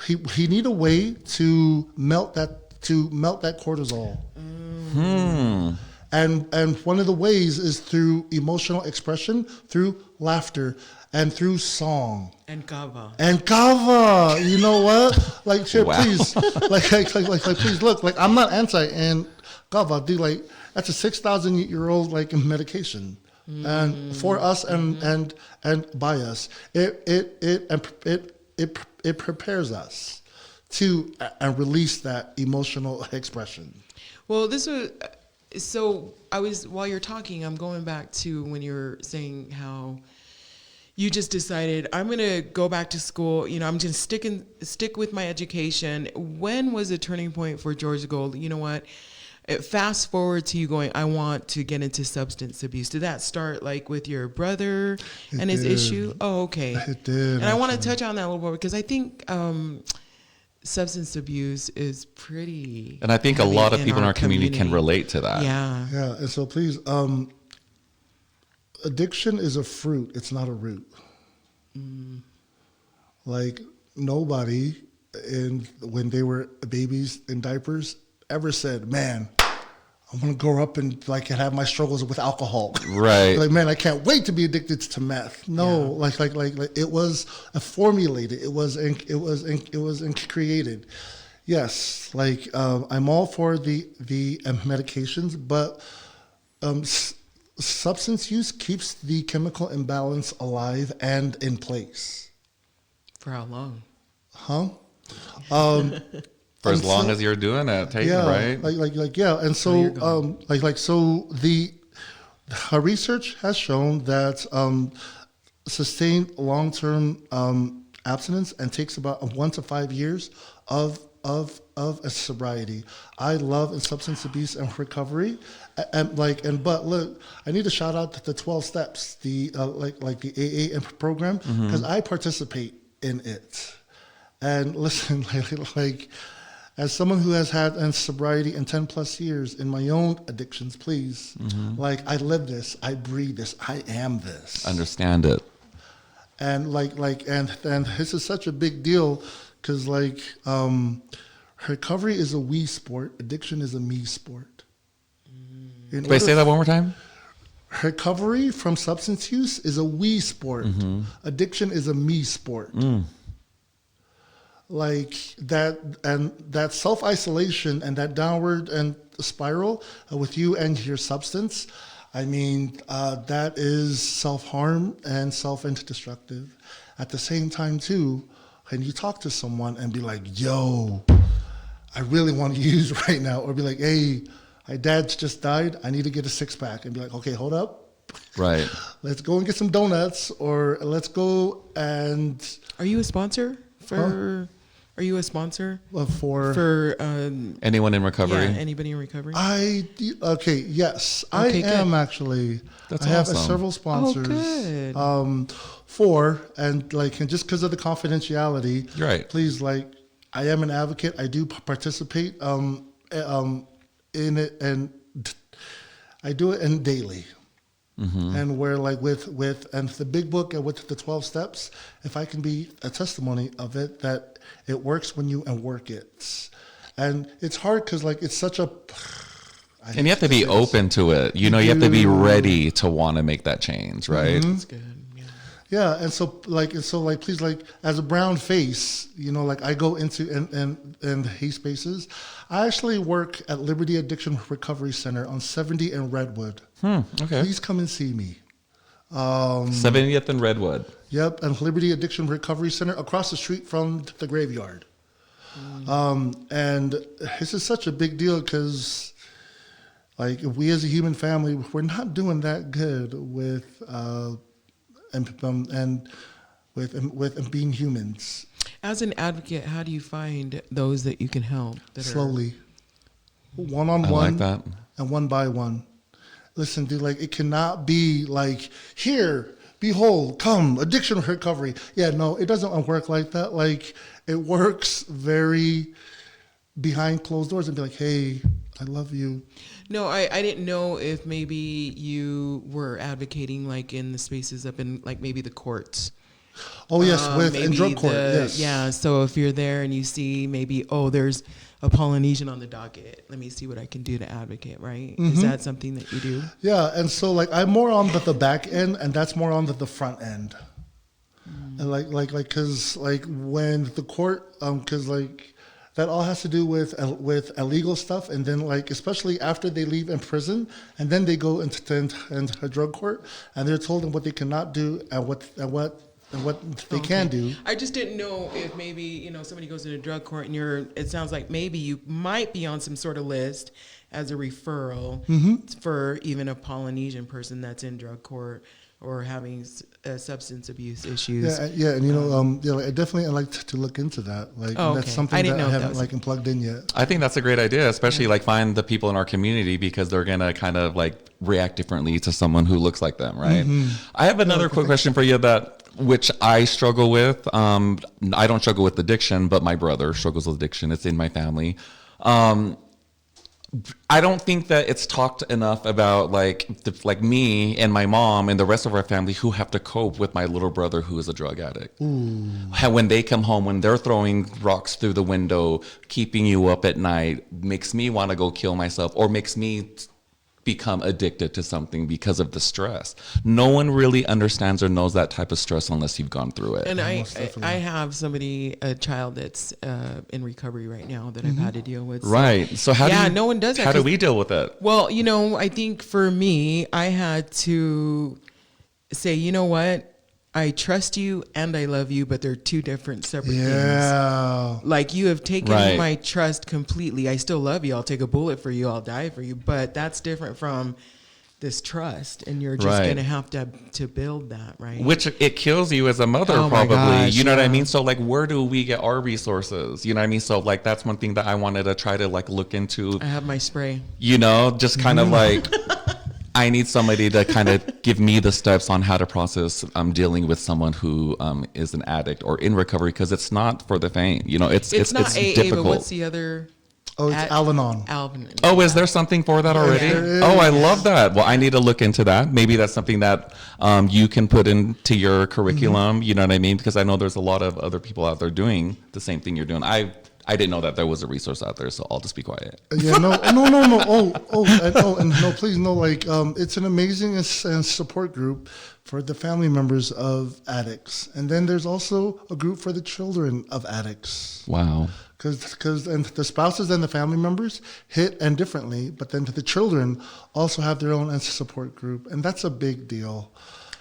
he need a way to melt that cortisol. And one of the ways is through emotional expression, through laughter, and through song. And kava. And kava, you know what? Like, here, Wow. please, like, please look. Like, I'm not anti and kava, dude. Like, that's a 6,000-year-old like medication, and for us and by us, it prepares us to and release that emotional expression. Well, this was so. While you're talking, I'm going back to when you were saying how you just decided I'm going to go back to school. You know, I'm just stick with my education. When was the turning point for George Gold? You know what? Fast forward to you going, I want to get into substance abuse. Did that start like with your brother and his issue? Oh, okay. It did. And I want to touch on that a little more because I think substance abuse is pretty. And I think a heavy lot of people in our community can community. relate to that. Yeah. Yeah, and so please, addiction is a fruit. It's not a root. Like nobody, when they were babies in diapers, ever said, "Man, I want to grow up and like have my struggles with alcohol." Right. Like, man, I can't wait to be addicted to meth. No, like it was formulated. It was created. Yes, like I'm all for the medications, but substance use keeps the chemical imbalance alive and in place. For how long? Huh? For as long as you're doing it, taking Yeah, right? like yeah, and so so our research has shown that sustained long-term abstinence and takes about 1 to 5 years of a sobriety. I love substance abuse and recovery, but look, I need to shout out the 12 steps, the the AA program because I participate in it. And listen, like as someone who has had sobriety in 10 plus years in my own addictions, please, like I live this, I breathe this, I am this. Understand it. And and this is such a big deal because recovery is a we sport, addiction is a me sport. Wait, say that one more time. Recovery from substance use is a we sport. Addiction is a me sport. Like that, and that self-isolation and that downward and spiral with you and your substance, I mean, that is self-harm and self-destructive. At the same time, too, when you talk to someone and be like, yo, I really want to use right now, or be like, hey, my dad's just died, I need to get a six-pack, and be like, okay, hold up. Right. Let's go and get some donuts, or let's go and... Are you a sponsor for? Are you a sponsor for anyone in recovery? Yeah, anybody in recovery? Yes, Okay, I am good. actually. That's I have awesome. several sponsors. good. And just because of the confidentiality, You're right. Please, I am an advocate. I do participate in it, and I do it daily. And where with and the big book and with the 12 steps, if I can be a testimony of it, that it works when you work it. And it's hard because it's such a... And you have to be open to it. You know, you have to be ready to want to make that change, right? That's good. Yeah. Yeah, and so please, like, as a brown face, like I go into and hate spaces. I actually work at Liberty Addiction Recovery Center on 70 and Redwood. Okay. Please come and see me. 70th and Redwood. Yep, and Liberty Addiction Recovery Center across the street from the graveyard. And this is such a big deal because, like, we as a human family, we're not doing that good with with being humans. As an advocate, how do you find those that you can help? Slowly, I one-on-one, like that. and one by one. Listen, dude, like, it cannot be like, here, behold, come, addiction recovery. Yeah, no, it doesn't work like that. Like, it works very behind closed doors and be like, hey, I love you. No, I didn't know if maybe you were advocating like in the spaces up in like maybe the courts. Oh, yes, in maybe drug court, yes. Yeah, so if you're there and you see maybe, oh, there's a Polynesian on the docket, let me see what I can do to advocate, right? Is that something that you do? Yeah, and so, like, I'm more on the back end, and that's more on the front end. And because when the court, because like that all has to do with illegal stuff, and then like especially after they leave in prison, and then they go into a drug court, and they're told them what they cannot do and what they can do. I just didn't know if maybe somebody goes into drug court and it sounds like maybe you might be on some sort of list as a referral for even a Polynesian person that's in drug court or having substance abuse issues. Yeah, and I definitely like to look into that. Like, that's something that I haven't like plugged in yet. I think that's a great idea, especially like find the people in our community because they're gonna kind of like react differently to someone who looks like them, right? I have another quick question for you which I struggle with. I don't struggle with addiction, but my brother struggles with addiction. It's in my family. I don't think that it's talked enough about like me and my mom and the rest of our family who have to cope with my little brother who is a drug addict. How when they come home, when they're throwing rocks through the window, keeping you up at night, makes me want to go kill myself or makes me become addicted to something because of the stress. No one really understands or knows that type of stress unless you've gone through it. And I have a child that's in recovery right now that I've had to deal with. Right. So no one does that. How do we deal with it? Well, I think for me, I had to say, you know what? I trust you and I love you, but they're two different separate things. Like you have taken my trust completely. I still love you. I'll take a bullet for you. I'll die for you. But that's different from this trust, and you're just going to have to build that, right? Which it kills you as a mother, probably. Gosh, you know what I mean? So like, where do we get our resources? You know what I mean? So like, that's one thing that I wanted to try to like look into. I have my spray. Just kind of like. I need somebody to kind of give me the steps on how to process dealing with someone who is an addict or in recovery because it's not for the faint. It's not AA, difficult. but what's the other? Oh, it's Al-Anon. Oh, is there something for that already? Oh, I love that. Well, I need to look into that. Maybe that's something that you can put into your curriculum. You know what I mean? Because I know there's a lot of other people out there doing the same thing you're doing. I didn't know that there was a resource out there, so I'll just be quiet. Yeah, no. And no, please, no. Like, it's an amazing and support group for the family members of addicts, and then there's also a group for the children of addicts. Wow. Because and the spouses and the family members hit and differently, but then the children also have their own support group, and that's a big deal.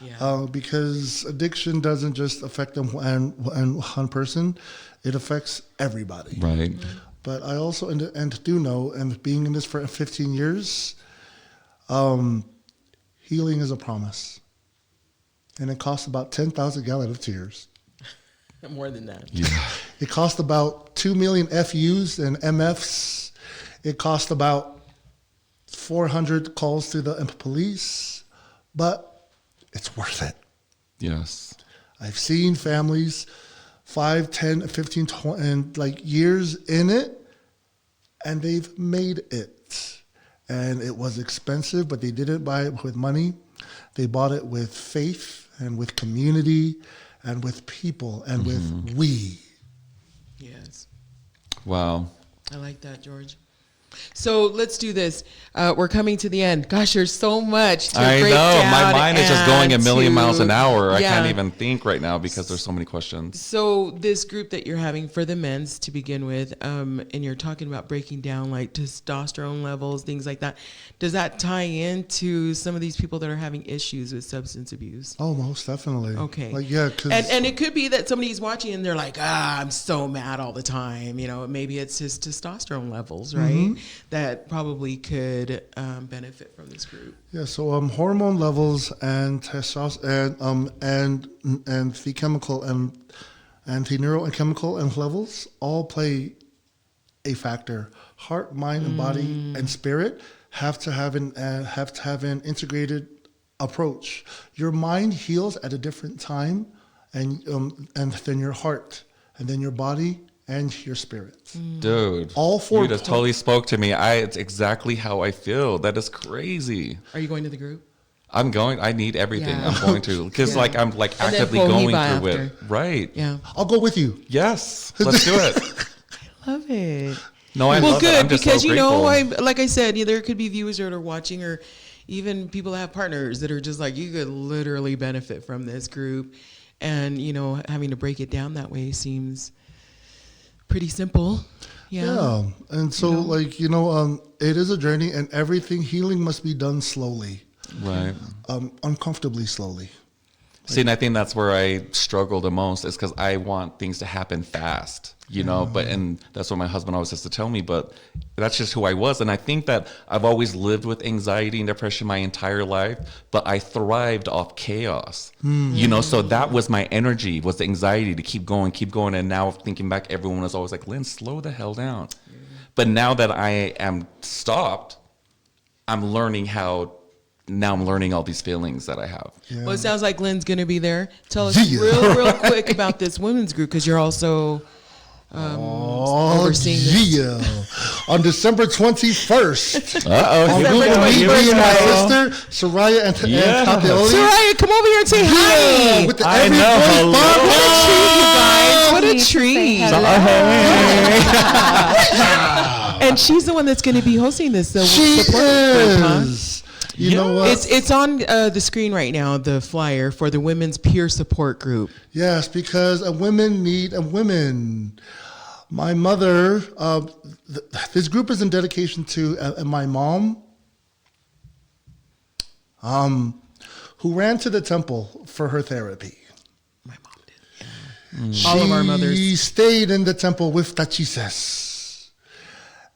Yeah. Because addiction doesn't just affect them and one person. It affects everybody. Right. But I also and do know, and being in this for 15 years, healing is a promise. And it costs about 10,000 gallons of tears. More than that. Yeah. It cost about 2 million FUs and MFs. It cost about 400 calls to the police. But it's worth it. Yes. I've seen families 5, 10, 15, 20, and like years in it, and they've made it. And it was expensive, but they didn't buy it with money. They bought it with faith and with community and with people and with we. Yes. Wow. I like that, George. So let's do this. We're coming to the end. Gosh, there's so much to I break know. down. My mind is just going a million miles an hour. I Yeah. can't even think right now because there's so many questions. So this group that you're having for the men's to begin with, and you're talking about breaking down like testosterone levels, things like that. Does that tie into some of these people that are having issues with substance abuse? Oh, most definitely. Okay. Like, yeah, 'cause And it could be that somebody's watching and they're like, I'm so mad all the time. You know, maybe it's his testosterone levels, right? That probably could benefit from this group. yeah. So hormone levels and testosterone and the chemical and the neural and chemical and levels all play a factor. Heart, mind, and body and spirit have to have an integrated approach. Your mind heals at a different time, and then your heart, and then your body and your spirit. Dude. All four. You just totally spoke to me. It's exactly how I feel. That is crazy. Are you going to the group? I'm going. I need everything. Yeah. I'm going to. Because Yeah. I'm then actively Fohiba going through after. it. Right. Yeah. I'll go with you. Yes. Let's do it. Love it. No, I well, love it. good, I'm just because so you know, grateful. like I said, there could be viewers that are watching, or even people that have partners that are just like, you could literally benefit from this group, and you know, having to break it down that way seems pretty simple. Yeah. And so, it is a journey, and everything healing must be done slowly, Right. uncomfortably slowly. See, and I think that's where I struggle the most is because I want things to happen fast, you know, and that's what my husband always has to tell me, but that's just who I was. And I think that I've always lived with anxiety and depression my entire life, but I thrived off chaos, you know, so that was my energy, was the anxiety to keep going. And now thinking back, everyone was always like, Lynn, slow the hell down. But now that I am stopped, I'm learning all these feelings that I have. Yeah. Well, it sounds like Lynn's going to be there. Tell us Yeah. real quick about this women's group, because you're also overseeing this. Yeah. On December 21st. Uh-oh. On here we Google go, Meet, here me we and my go. sister, Soraya and Yeah. Tateoli. Soraya, come over here and say hi. Yeah, with the I every know. voice Hello. bomb. What a treat, you guys. What a Need to say treat. hello. And she's the one that's going to be hosting this. The She support group, huh? is. You know what? It's on the screen right now, the flyer for the Women's Peer Support Group. Yes, because women need women. My mother, this group is in dedication to my mom, who ran to the temple for her therapy. My mom did. All of our mothers. She stayed in the temple with Tachises.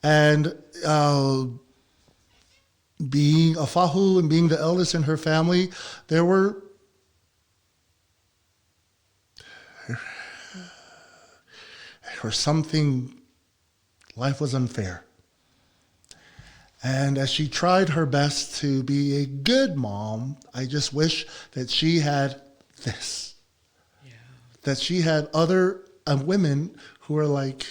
And being a fahu and being the eldest in her family, there were something, life was unfair. And as she tried her best to be a good mom, I just wish that she had this. Yeah. That she had other women who are like,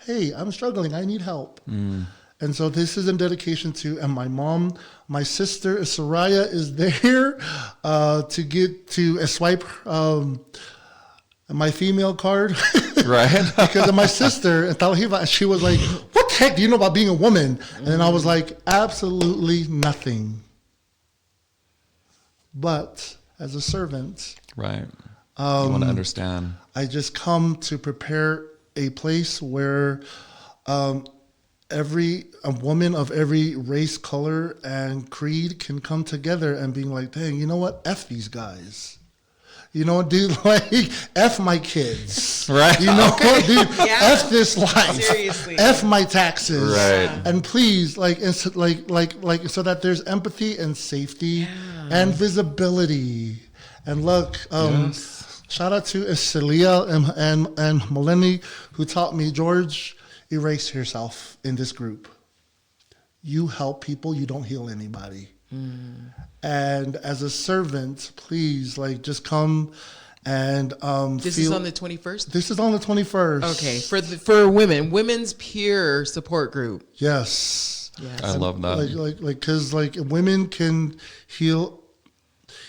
hey, I'm struggling, I need help. And so this is in dedication to, and my mom, my sister, Soraya, is there to get to swipe my female card. Right. Because of my sister, Talhiva, she was like, what the heck do you know about being a woman? And then I was like, absolutely nothing. But as a servant, Right. I want to understand. I just come to prepare a place where a woman of every race, color, and creed can come together and being like, dang, you know what? F these guys. You know, dude, like, F my kids. Right. You know, dude, Yeah. F this life. Seriously. F my taxes. Right. And please, like, so that there's empathy and safety and visibility. And look, shout out to Celia and Melanie, who taught me, George, erase yourself in this group. You help people, you don't heal anybody. And as a servant, please, like, just come and This is on the 21st? This is on the 21st. Okay, for women, Women's Peer Support Group. Yes. Yes. I love that. Because women can heal.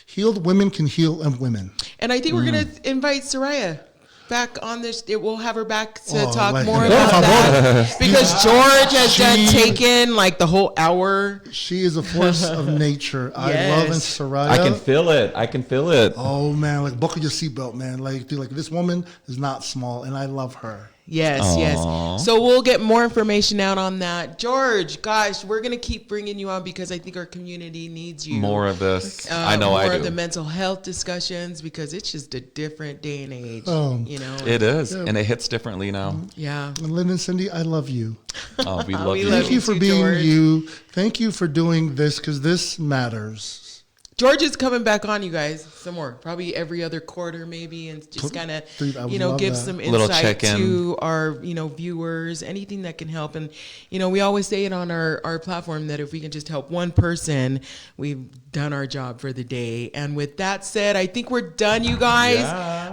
Healed women can heal women. And I think we're going to invite Soraya. back on this? We'll have her back to Oh, talk like, more por about favor. that because George has done She- taken like the whole hour. She is a force of nature. I love and Yes. Soraya. I can feel it. I can feel it. Oh man, like buckle your seatbelt, man. Like, dude, like this woman is not small, and I love her. Yes, yes. So we'll get more information out on that. George, gosh, we're gonna keep bringing you on because I think our community needs you. More of this. I know more I of do. the mental health discussions because it's just a different day and age. You know. It is, and it hits differently now. Yeah. And Lynn and Cindy, I love you. Oh, we love you. love Thank you for too, being George. you. Thank you for doing this because this matters. George is coming back on, you guys, some more, probably every other quarter, maybe, and just kind of, Dude, I would give love that. some Little insight check-in. to our, viewers, anything that can help. And, we always say it on our platform that if we can just help one person, we've done our job for the day. And with that said, I think we're done, you guys,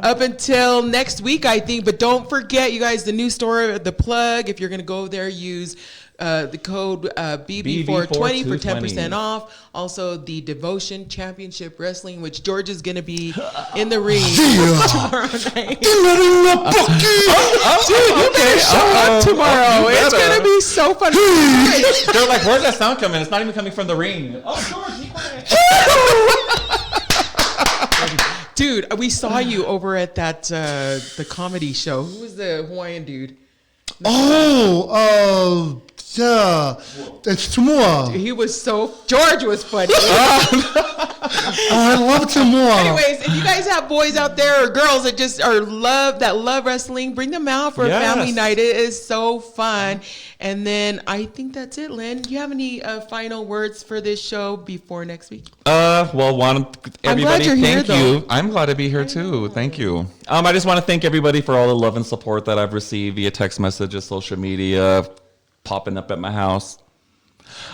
up until next week, I think. But don't forget, you guys, the new store, the plug, if you're going to go there, use the code BB420 for 10% off. Also, the Devotion Championship Wrestling, which George is going to be in the ring tomorrow night. Dude, you better show up tomorrow. It's going to be so fun. They're like, where's that sound coming? It's not even coming from the ring. Oh, George, be quiet. Dude, we saw you over at that the comedy show. Who was the Hawaiian dude? Yeah. It's Tumua. He was George was funny. I love Tumua. Anyways, if you guys have boys out there or girls that just love wrestling, bring them out for a family night. It is so fun. And then I think that's it, Lynn. Do you have any final words for this show before next week? Everybody, you're here, thank you. I'm glad to be here too. Thank you. I just want to thank everybody for all the love and support that I've received via text messages, social media, popping up at my house.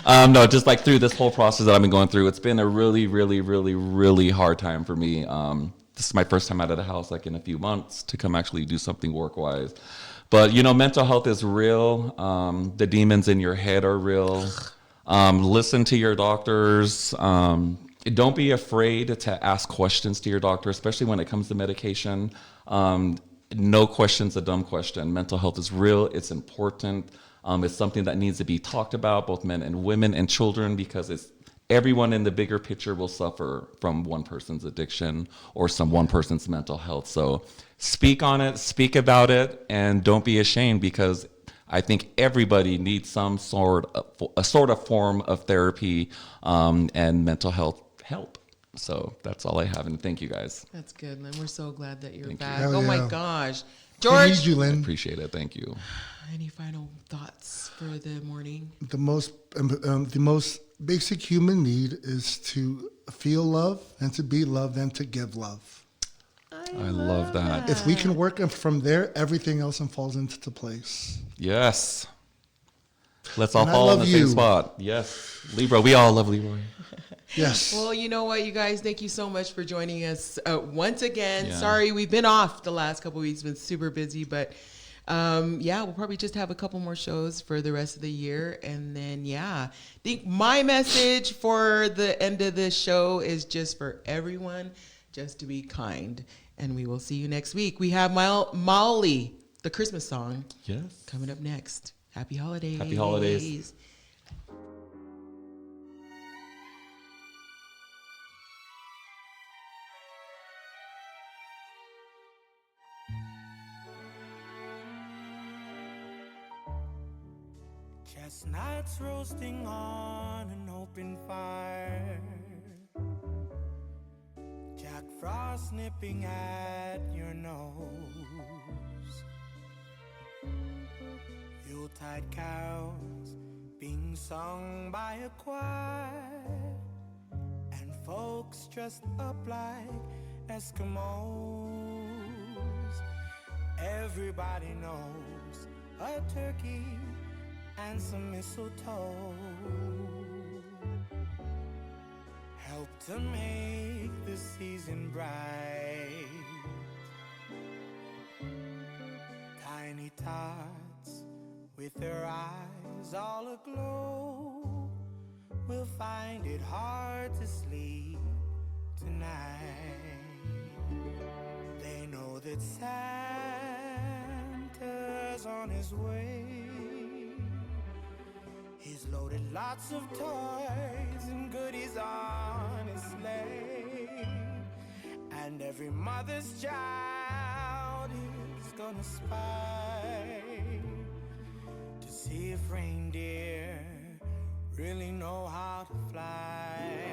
No, just like through this whole process that I've been going through, it's been a really, really, really, really hard time for me. This is my first time out of the house, like in a few months, to come actually do something work-wise. But, mental health is real. The demons in your head are real. Listen to your doctors. Don't be afraid to ask questions to your doctor, especially when it comes to medication. No question's a dumb question. Mental health is real. It's important. It's something that needs to be talked about, both men and women and children, because everyone in the bigger picture will suffer from one person's addiction or one person's mental health. So speak on it, speak about it, and don't be ashamed, because I think everybody needs some sort of form of therapy and mental health help. So that's all I have, and thank you guys. That's good, Lynn. We're so glad that you're Thank you. back. Hell Oh my yeah. gosh. I George, need you, Lynn. Appreciate it. Thank you. any final thoughts for the morning? The most basic human need is to feel love and to be loved and to give love. I love that. If we can work from there, everything else falls into place. Yes. Let's all And I fall in love the same you. spot. Yes. Libra. We all love Leroy. Yes. Well, you know what, you guys, thank you so much for joining us once again. Yeah. Sorry, we've been off the last couple of weeks, been super busy, but we'll probably just have a couple more shows for the rest of the year. And then, I think my message for the end of this show is just for everyone, just to be kind. And we will see you next week. We have Molly, the Christmas song, Yes. coming up next. Happy holidays. Happy holidays. Chestnuts roasting on an open fire, Jack Frost nipping at your nose, Yuletide carols being sung by a choir, and folks dressed up like Eskimos. Everybody knows a turkey and some mistletoe help to make the season bright. Tiny tots with their eyes all aglow will find it hard to sleep tonight. They know that Santa his way. He's loaded lots of toys and goodies on his sleigh. And every mother's child is gonna spy to see if reindeer really know how to fly.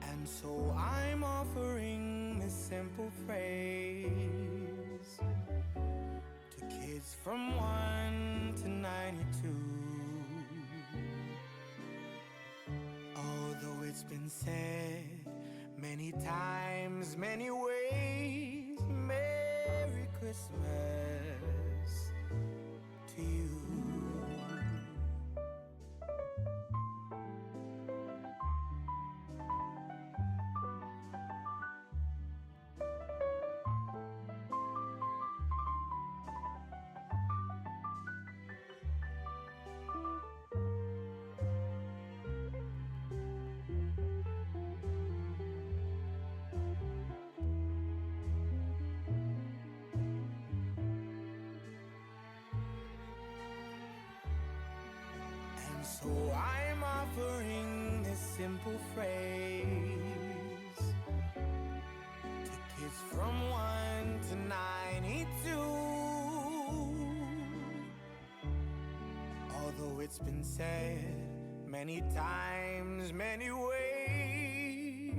And so I'm offering this simple phrase to kids from 1 to 92. Although it's been said many times, many ways, Merry Christmas to you. So I'm offering this simple phrase to kids from 1 to 92. Although it's been said many times, many ways,